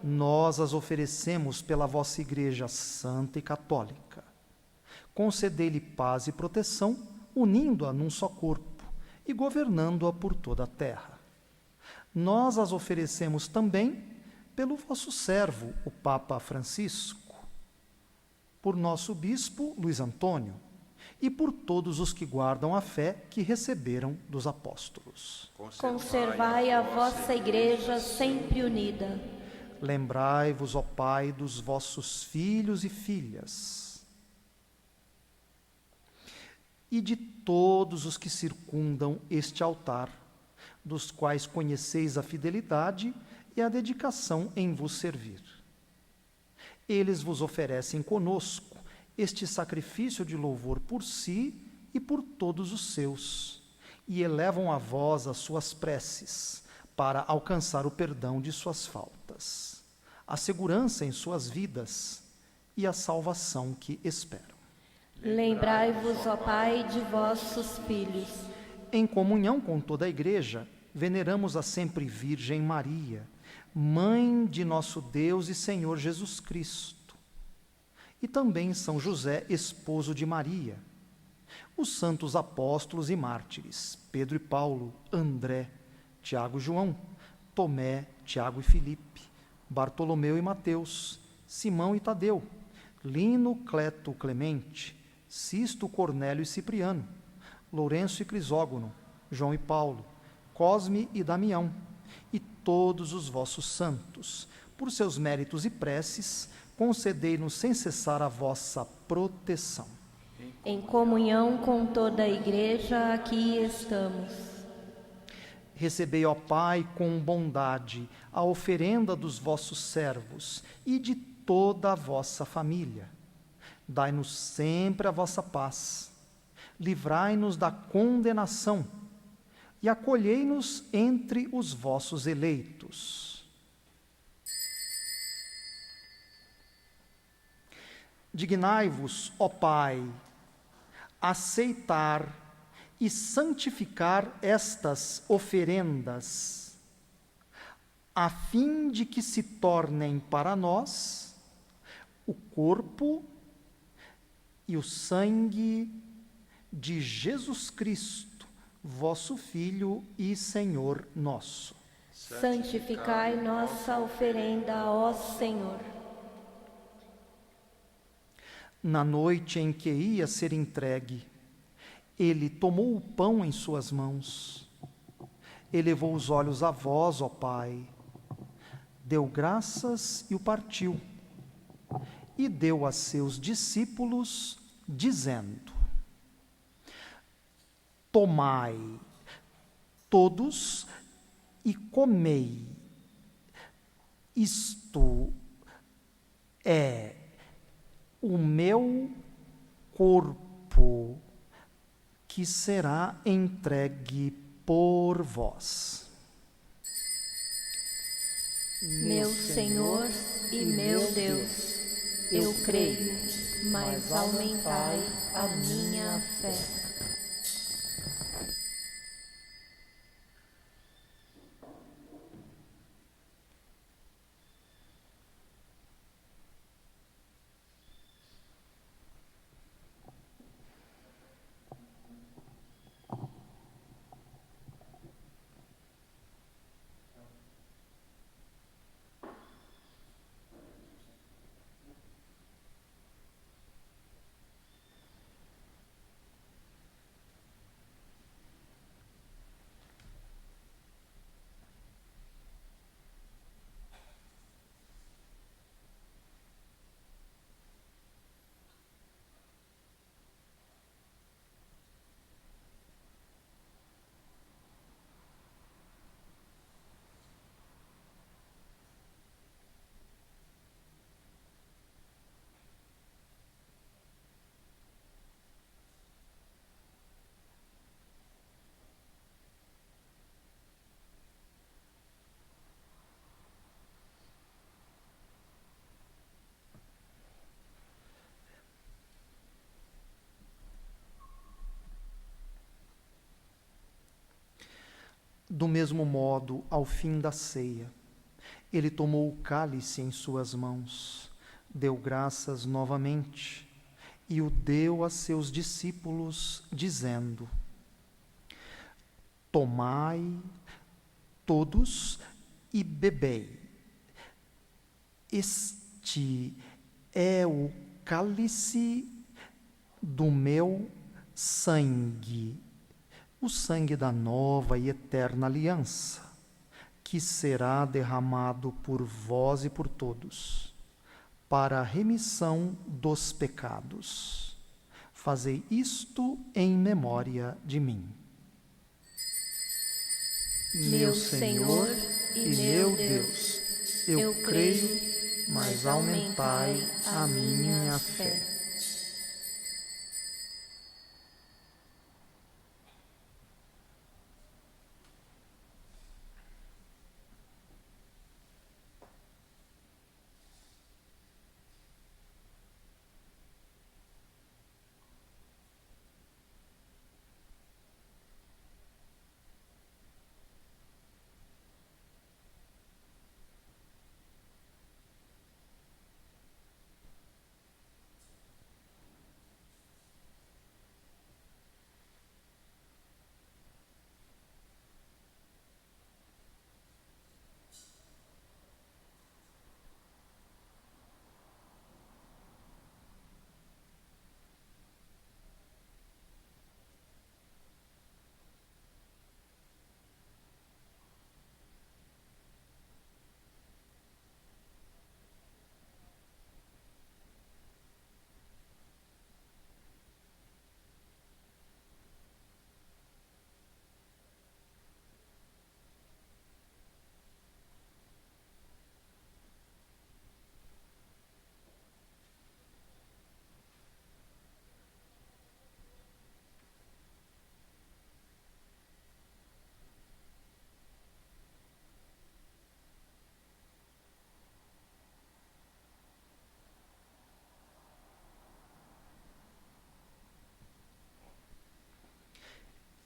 Nós as oferecemos pela vossa Igreja Santa e Católica. Concedei-lhe paz e proteção, unindo-a num só corpo e governando-a por toda a terra. Nós as oferecemos também pelo vosso servo, o Papa Francisco, por nosso bispo Luís Antônio e por todos os que guardam a fé que receberam dos apóstolos. Conservai a vossa Igreja sempre unida. Lembrai-vos, ó Pai, dos vossos filhos e filhas e de todos os que circundam este altar, dos quais conheceis a fidelidade e a dedicação em vos servir. Eles vos oferecem conosco este sacrifício de louvor por si e por todos os seus, e elevam a vós as suas preces, para alcançar o perdão de suas faltas, a segurança em suas vidas e a salvação que esperam. Lembrai-vos, ó Pai, de vossos filhos. Em comunhão com toda a Igreja, veneramos a sempre Virgem Maria, Mãe de nosso Deus e Senhor Jesus Cristo, e também São José, esposo de Maria, os santos apóstolos e mártires, Pedro e Paulo, André, Tiago e João, Tomé, Tiago e Filipe, Bartolomeu e Mateus, Simão e Tadeu, Lino, Cleto, Clemente, Sisto, Cornélio e Cipriano, Lourenço e Crisógono, João e Paulo, Cosme e Damião, e todos os vossos santos. Por seus méritos e preces, concedei-nos sem cessar a vossa proteção. Em comunhão com toda a Igreja, aqui estamos. Recebei, ó Pai, com bondade a oferenda dos vossos servos e de toda a vossa família. Dai-nos sempre a vossa paz. Livrai-nos da condenação e acolhei-nos entre os vossos eleitos. Dignai-vos, ó Pai, aceitar e santificar estas oferendas, a fim de que se tornem para nós o corpo e o sangue de Jesus Cristo, vosso Filho e Senhor nosso. Santificai nossa oferenda, ó Senhor. Na noite em que ia ser entregue, ele tomou o pão em suas mãos, elevou os olhos a vós, ó Pai, deu graças e o partiu, e deu a seus discípulos, dizendo: Tomai todos e comei, isto é o meu corpo, que será entregue por vós. Meu Senhor e meu Deus, eu creio, mas aumentai a minha fé. Do mesmo modo, ao fim da ceia, ele tomou o cálice em suas mãos, deu graças novamente e o deu a seus discípulos, dizendo: Tomai todos e bebei. Este é o cálice do meu sangue, o sangue da nova e eterna aliança, que será derramado por vós e por todos, para a remissão dos pecados. Fazei isto em memória de mim. Meu Senhor e meu Deus, eu creio, mas aumentai a minha fé.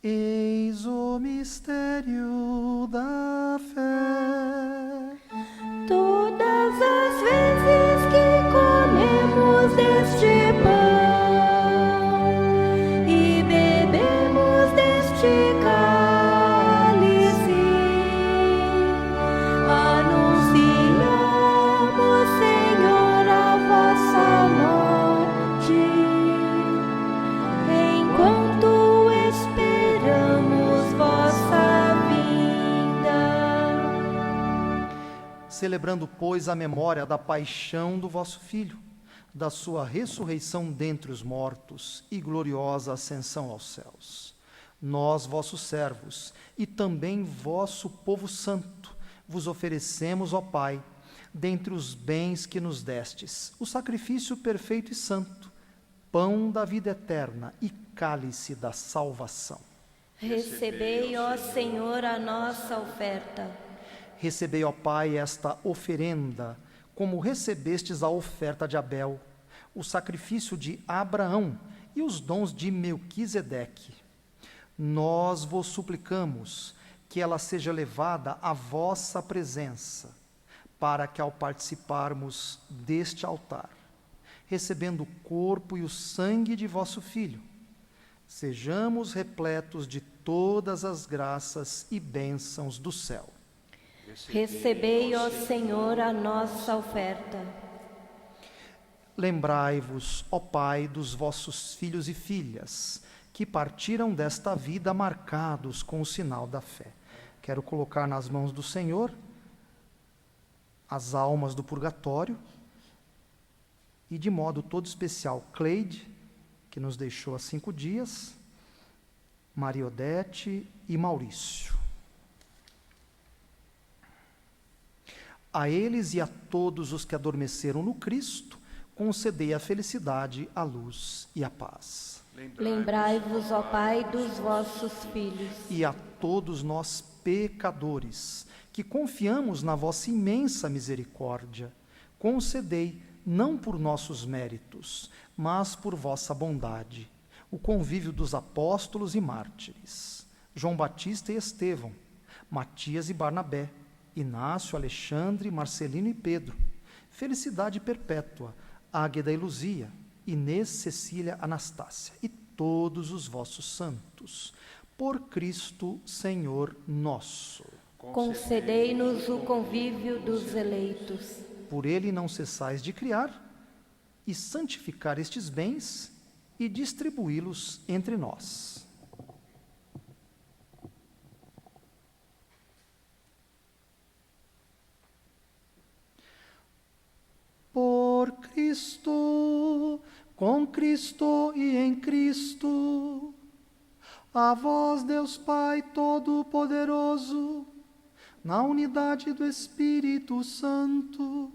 Eis o mistério da fé. Todas as vezes que comemos deste pão e bebemos deste cálice, anunciamos, Senhor, a vossa morte, enquanto esperamos vossa vinda. Celebrando, pois, a memória da paixão do vosso Filho, da sua ressurreição dentre os mortos e gloriosa ascensão aos céus. Nós, vossos servos, e também vosso povo santo, vos oferecemos, ó Pai, dentre os bens que nos destes, o sacrifício perfeito e santo, pão da vida eterna e cálice da salvação. Recebei, ó Senhor, a nossa oferta. Recebei, ó Pai, esta oferenda, como recebestes a oferta de Abel, o sacrifício de Abraão e os dons de Melquisedeque. Nós vos suplicamos que ela seja levada à vossa presença, para que, ao participarmos deste altar, recebendo o corpo e o sangue de vosso Filho, sejamos repletos de todas as graças e bênçãos do céu. Recebei, ó Senhor, a nossa oferta. Lembrai-vos, ó Pai, dos vossos filhos e filhas, que partiram desta vida marcados com o sinal da fé. Quero colocar nas mãos do Senhor as almas do purgatório e, de modo todo especial, Cleide, que nos deixou há 5 dias, Maria Odete e Maurício. A eles e a todos os que adormeceram no Cristo, concedei a felicidade, a luz e a paz. Lembrai-vos, ó Pai, dos vossos filhos. E a todos nós, pecadores, que confiamos na vossa imensa misericórdia, concedei, não por nossos méritos, mas por vossa bondade, o convívio dos apóstolos e mártires, João Batista e Estevão, Matias e Barnabé, Inácio, Alexandre, Marcelino e Pedro, Felicidade Perpétua, Águeda e Luzia, Inês, Cecília, Anastácia e todos os vossos santos, por Cristo Senhor nosso. Concedei-nos o convívio dos eleitos. Por ele não cessais de criar e santificar estes bens e distribuí-los entre nós. Por Cristo, com Cristo e em Cristo, a vós, Deus Pai Todo-Poderoso, na unidade do Espírito Santo,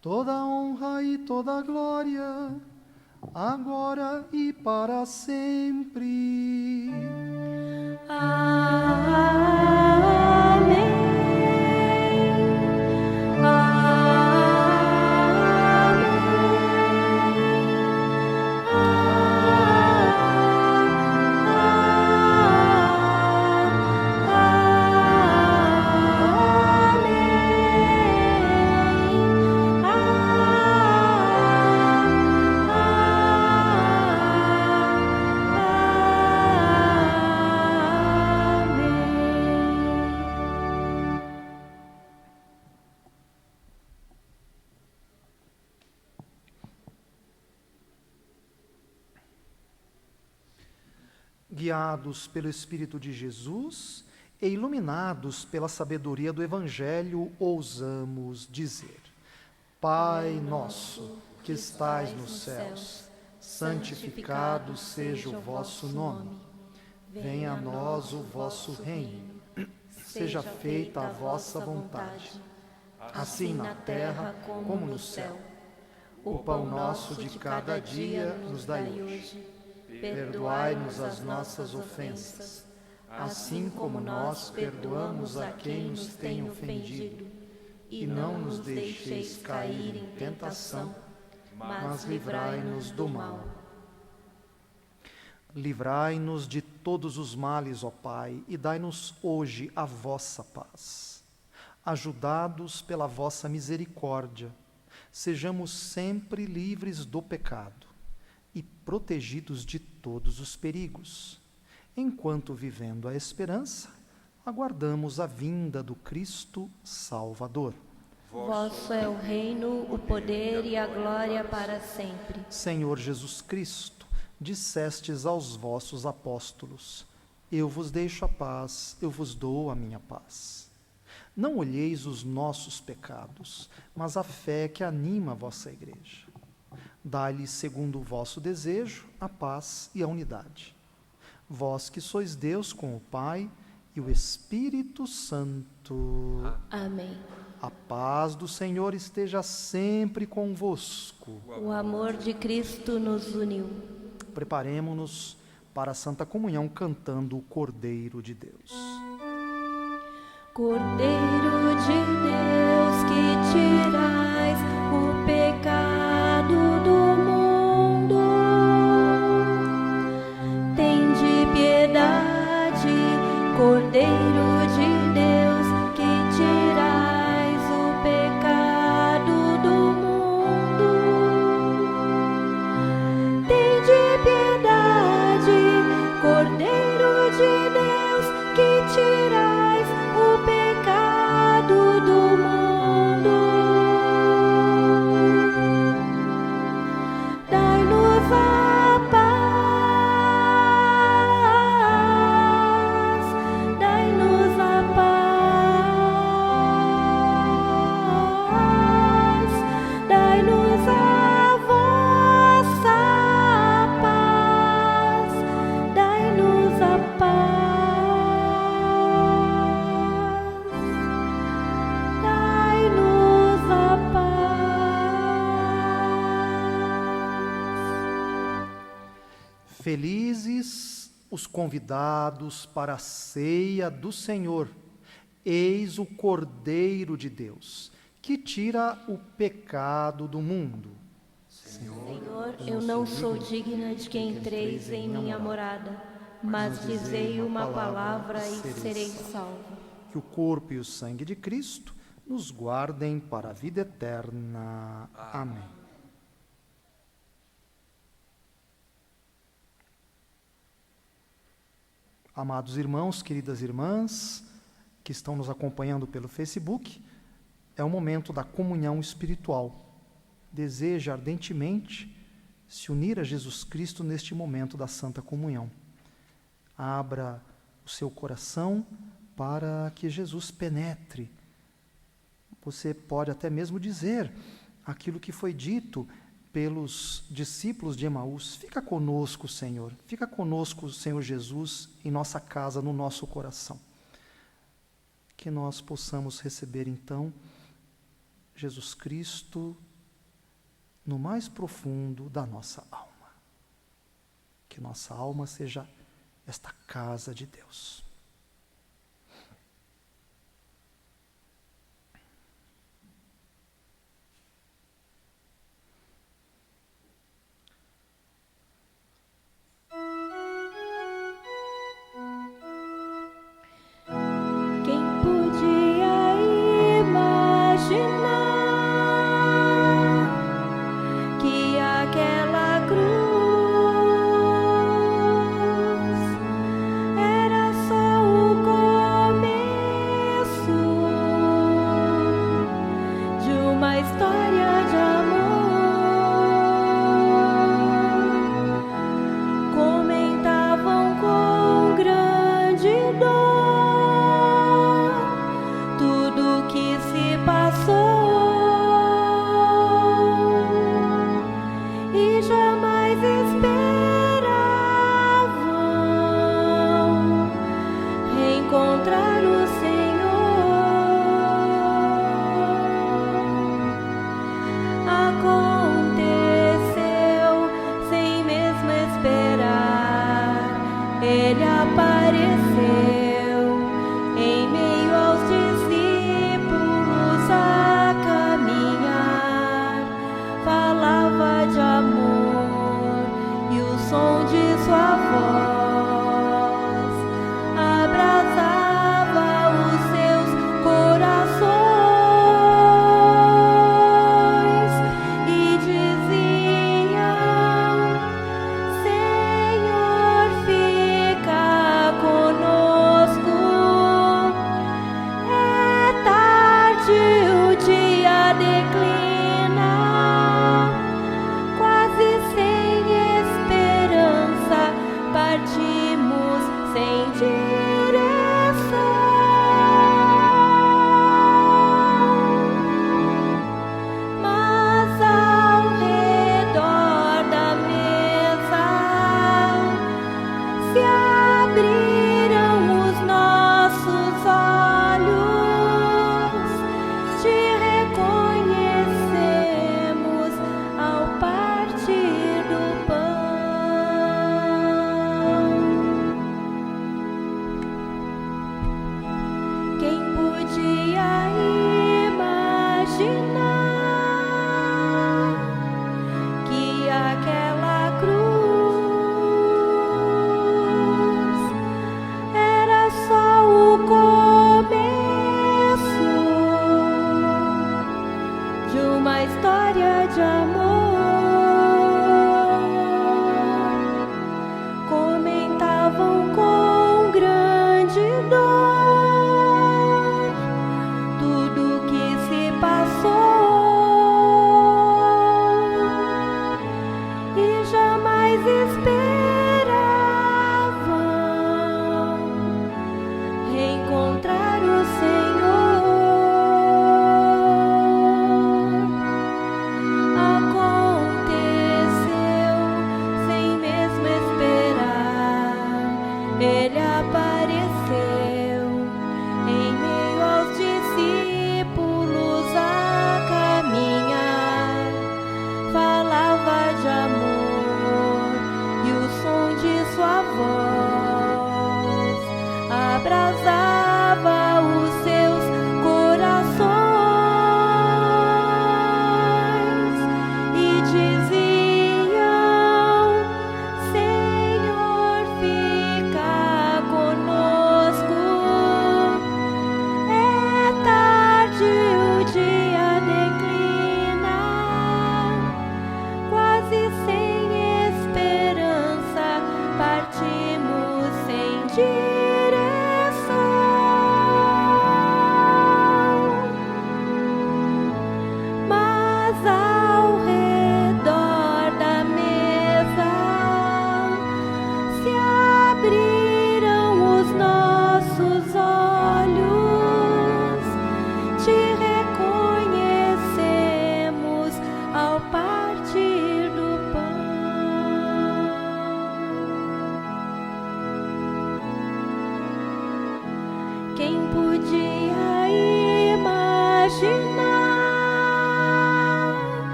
toda honra e toda glória, agora e para sempre. Amém. Guiados pelo Espírito de Jesus e iluminados pela sabedoria do Evangelho, ousamos dizer: Pai nosso, que estais nos céus, santificado seja o vosso nome. Venha a nós o vosso reino. Seja feita a vossa vontade, assim na terra como no céu. O pão nosso de cada dia nos dai hoje. Perdoai-nos as nossas ofensas, assim como nós perdoamos a quem nos tem ofendido. E não nos deixeis cair em tentação, mas livrai-nos do mal. Livrai-nos de todos os males, ó Pai, e dai-nos hoje a vossa paz. Ajudados pela vossa misericórdia, sejamos sempre livres do pecado e protegidos de todos os perigos, enquanto, vivendo a esperança, aguardamos a vinda do Cristo Salvador. Vosso é o reino, o poder e a glória para sempre. Senhor Jesus Cristo, dissestes aos vossos apóstolos: Eu vos deixo a paz, eu vos dou a minha paz. Não olheis os nossos pecados, mas a fé que anima a vossa igreja. Dai-lhe, segundo o vosso desejo, a paz e a unidade. Vós que sois Deus com o Pai e o Espírito Santo. Amém. A paz do Senhor esteja sempre convosco. O amor de Cristo nos uniu. Preparemo-nos para a Santa Comunhão cantando o Cordeiro de Deus. Cordeiro de Deus, que tirais o pecado do mundo, tende piedade. Cordeiro de Deus, que tirais o pecado do mundo, tende piedade. Cordeiro de Deus, que tirais o pecado do mundo, dai-nos a paz, dai-nos a paz, dai-nos a vossa paz, dai-nos a paz. Felizes os convidados para a ceia do Senhor. Eis o Cordeiro de Deus, que tira o pecado do mundo. Senhor, eu não sou digna de que entreis em minha morada, mas dizei uma palavra e serei salvo. que o corpo e o sangue de Cristo nos guardem para a vida eterna. Amém. Amados irmãos, queridas irmãs, que estão nos acompanhando pelo Facebook, é o momento da comunhão espiritual. Deseja ardentemente se unir a Jesus Cristo neste momento da Santa Comunhão. Abra o seu coração para que Jesus penetre. Você pode até mesmo dizer aquilo que foi dito pelos discípulos de Emaús: fica conosco, Senhor, fica conosco, Senhor Jesus, em nossa casa, no nosso coração. Que nós possamos receber, então, Jesus Cristo no mais profundo da nossa alma. Que nossa alma seja esta casa de Deus. Apareceu em meio aos discípulos.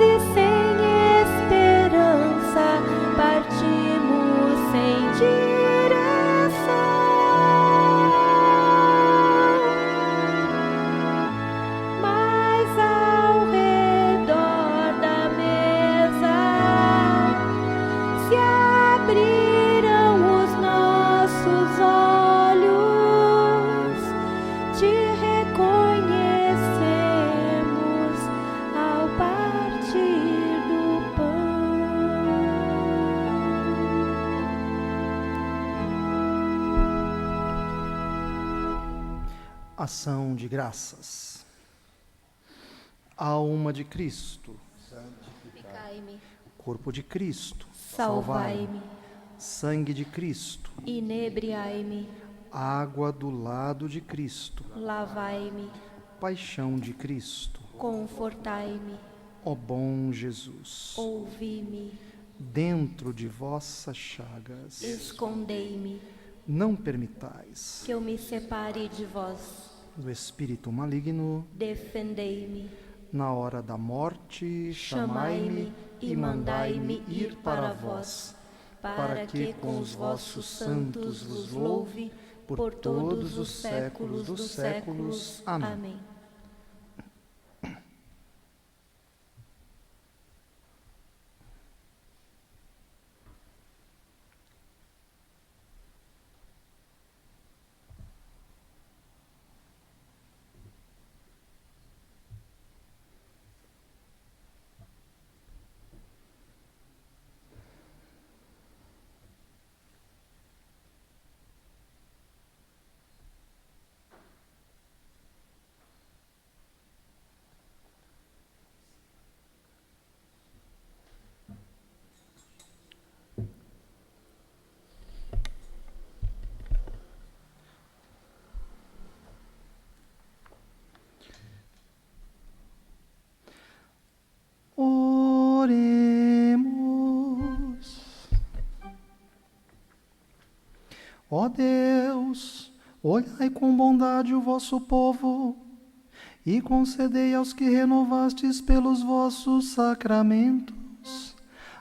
e sem esperança, partimos sem direção. Mas ao redor da mesa se abriram os nossos olhos, te reconhecemos ao partir do pão. Ação de graças. Alma de Cristo, Santificai-me, corpo de Cristo, salvai-me, sangue de Cristo, inebriai-me, água do lado de Cristo, lavai-me, paixão de Cristo, confortai-me, ó bom Jesus, ouvi-me, dentro de vossas chagas, escondei-me, não permitais que eu me separe de vós, do espírito maligno, defendei-me, na hora da morte, chamai-me e mandai-me ir para vós, para que com os vossos santos vos louve por todos os séculos dos séculos. Amém. Oremos. Ó Deus, olhai com bondade o vosso povo e concedei aos que renovastes pelos vossos sacramentos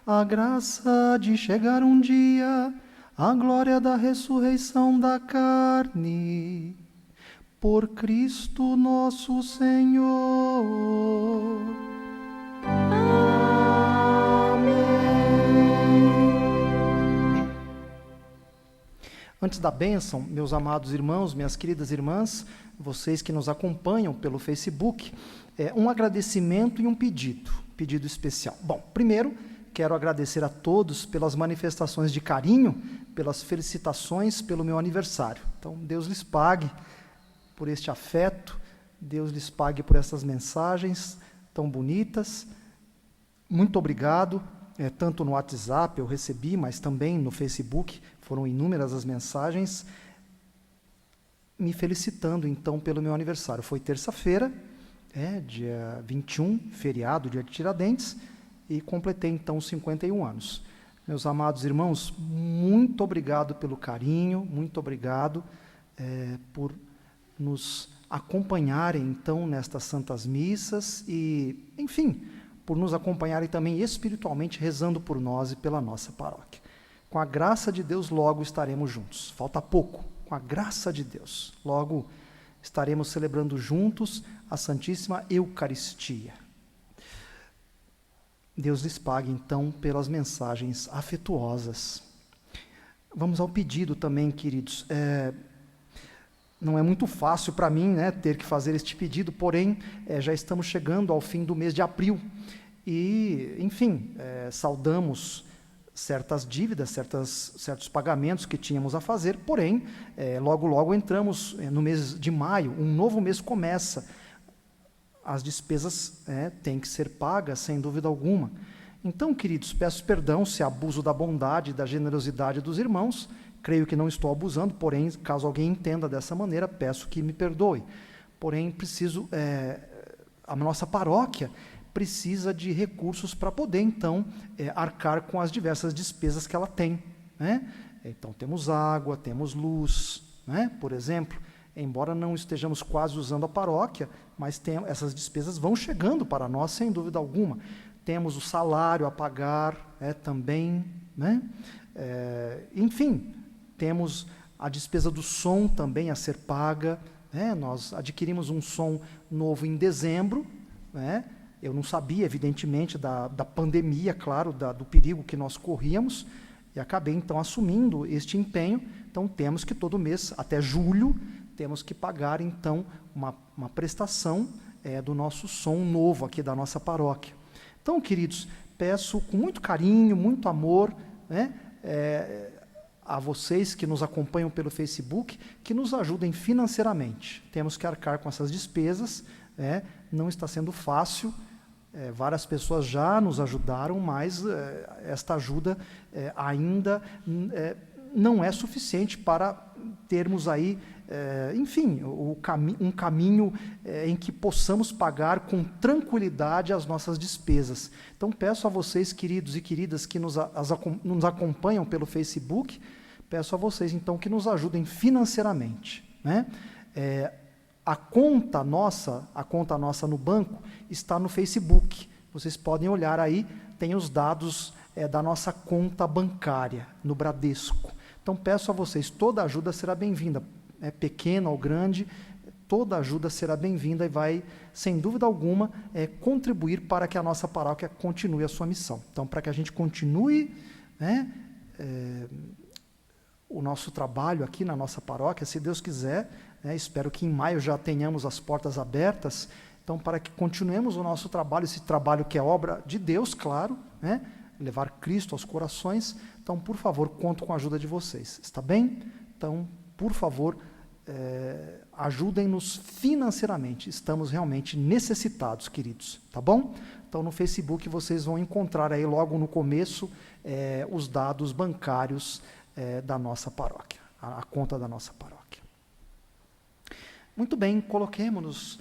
a graça de chegar um dia à glória da ressurreição da carne. Por Cristo nosso Senhor. Antes da bênção, meus amados irmãos, minhas queridas irmãs, vocês que nos acompanham pelo Facebook, um agradecimento e um pedido especial. Bom, primeiro, quero agradecer a todos pelas manifestações de carinho, pelas felicitações pelo meu aniversário. Então, Deus lhes pague por este afeto, Deus lhes pague por essas mensagens tão bonitas. Muito obrigado, tanto no WhatsApp eu recebi, mas também no Facebook, foram inúmeras as mensagens, me felicitando, então, pelo meu aniversário. Foi terça-feira, dia 21, feriado, dia de Tiradentes, e completei, então, 51 anos. Meus amados irmãos, muito obrigado pelo carinho, muito obrigado por nos acompanharem, então, nestas santas missas e, enfim, por nos acompanharem também espiritualmente, rezando por nós e pela nossa paróquia. Com a graça de Deus, logo estaremos juntos. Falta pouco, com a graça de Deus. Logo estaremos celebrando juntos a Santíssima Eucaristia. Deus lhes pague, então, pelas mensagens afetuosas. Vamos ao pedido também, queridos. Não é muito fácil para mim, ter que fazer este pedido, porém, já estamos chegando ao fim do mês de abril. E, enfim, saudamos certas dívidas, certos pagamentos que tínhamos a fazer, porém, logo, logo entramos no mês de maio, um novo mês começa. As despesas têm que ser pagas, sem dúvida alguma. Então, queridos, peço perdão se abuso da bondade e da generosidade dos irmãos. Creio que não estou abusando, porém, caso alguém entenda dessa maneira, peço que me perdoe. Porém, a nossa paróquia precisa de recursos para poder, então, arcar com as diversas despesas que ela tem. Então, temos água, temos luz, por exemplo. Embora não estejamos quase usando a paróquia, mas essas despesas vão chegando para nós, sem dúvida alguma. temos o salário a pagar também, né? Enfim, temos a despesa do som também a ser paga, né? Nós adquirimos um som novo em dezembro, né? Eu não sabia, evidentemente, da pandemia, claro, do perigo que nós corríamos, e acabei, então, assumindo este empenho. Então, temos que, todo mês, até julho, temos que pagar, então, uma prestação do nosso som novo aqui da nossa paróquia. Então, queridos, peço com muito carinho, muito amor, né, a vocês que nos acompanham pelo Facebook, que nos ajudem financeiramente. Temos que arcar com essas despesas, não está sendo fácil. Várias pessoas já nos ajudaram, mas esta ajuda ainda não é suficiente para termos aí, enfim, um caminho em que possamos pagar com tranquilidade as nossas despesas. Então, peço a vocês, queridos e queridas, que nos acompanham pelo Facebook, peço a vocês, então, que nos ajudem financeiramente, né? A conta nossa no banco está no Facebook. Vocês podem olhar aí, tem os dados da nossa conta bancária no Bradesco. Então, peço a vocês, toda ajuda será bem-vinda, pequena ou grande, toda ajuda será bem-vinda e vai, sem dúvida alguma, contribuir para que a nossa paróquia continue a sua missão. Então, para que a gente continue, né, o nosso trabalho aqui na nossa paróquia, se Deus quiser, espero que em maio já tenhamos as portas abertas, então, para que continuemos o nosso trabalho, esse trabalho que é obra de Deus, claro, né, levar Cristo aos corações. Então, por favor, conto com a ajuda de vocês, está bem? Então, por favor, ajudem-nos financeiramente, estamos realmente necessitados, queridos, tá bom? Então, no Facebook vocês vão encontrar aí logo no começo os dados bancários da nossa paróquia, a conta da nossa paróquia. Muito bem, coloquemo-nos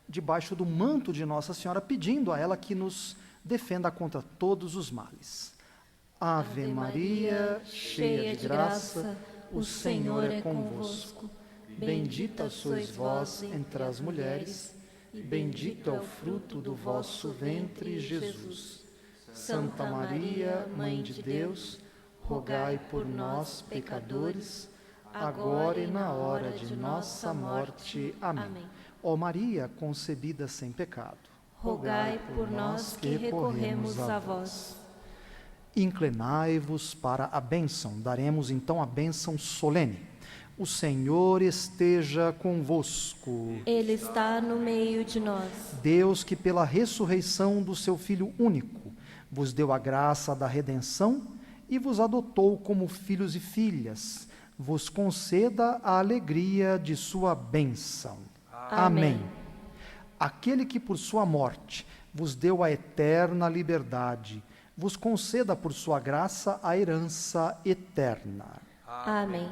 debaixo do manto de Nossa Senhora, pedindo a ela que nos defenda contra todos os males. Ave Maria, cheia de graça, o Senhor é convosco. Bendita sois vós entre as mulheres, e bendito é o fruto do vosso ventre, Jesus. Santa Maria, Mãe de Deus, rogai por nós, pecadores, agora e na hora de nossa morte. Amém. Ó Maria, concebida sem pecado, rogai por nós que recorremos a vós. Inclinai-vos para a bênção. Daremos então a bênção solene. O Senhor esteja convosco. Ele está no meio de nós. Deus, que pela ressurreição do seu Filho único, vos deu a graça da redenção e vos adotou como filhos e filhas, vos conceda a alegria de sua bênção. Amém. Aquele que por sua morte vos deu a eterna liberdade, vos conceda por sua graça a herança eterna. Amém.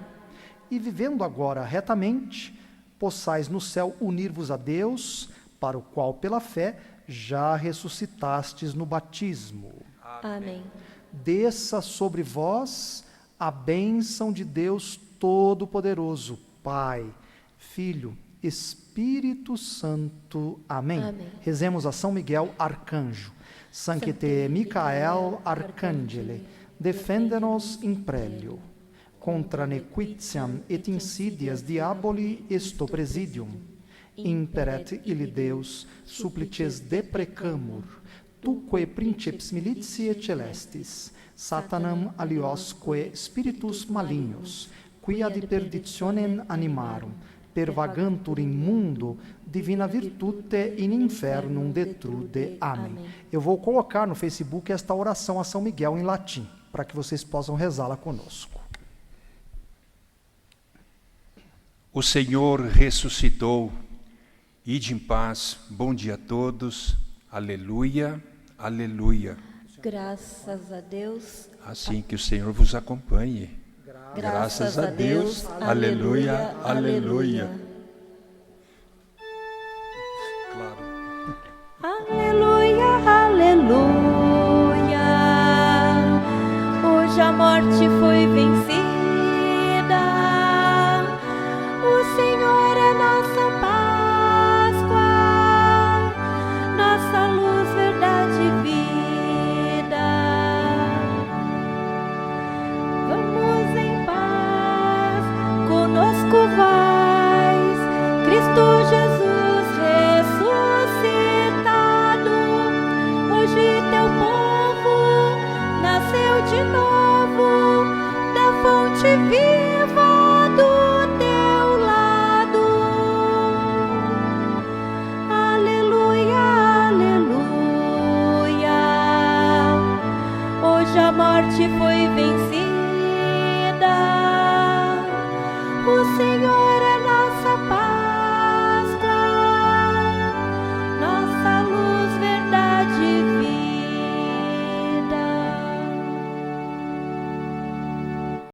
E vivendo agora retamente, possais no céu unir-vos a Deus, para o qual pela fé já ressuscitastes no batismo. Amém. Desça sobre vós a bênção de Deus Todo-Poderoso, Pai, Filho, Espírito Santo. Amém. Amém. Rezemos a São Miguel, Arcanjo. Sancte Michael, Arcangele, defende-nos in prelio. Contra nequitiam et insidias diaboli esto presidium. Imperet illi Deus, supplices deprecamur. Tuque princeps militiae celestis, Satanam aliosque spiritus malignos, qui ad perditionem animarum, pervagantur in mundo, divina virtute in infernum detrude. Amém. Eu vou colocar no Facebook esta oração a São Miguel em latim, para que vocês possam rezá-la conosco. O Senhor ressuscitou. Ide em paz. Bom dia a todos. Aleluia, aleluia. Graças a Deus. Assim que o Senhor vos acompanhe. Graças a Deus. Aleluia, aleluia. Claro. Aleluia, aleluia. Hoje a morte foi vencida. O Senhor é nossa Páscoa, nossa luz, verdade novo da fonte viva do teu lado. Aleluia, aleluia. Hoje a morte foi vencida. O Senhor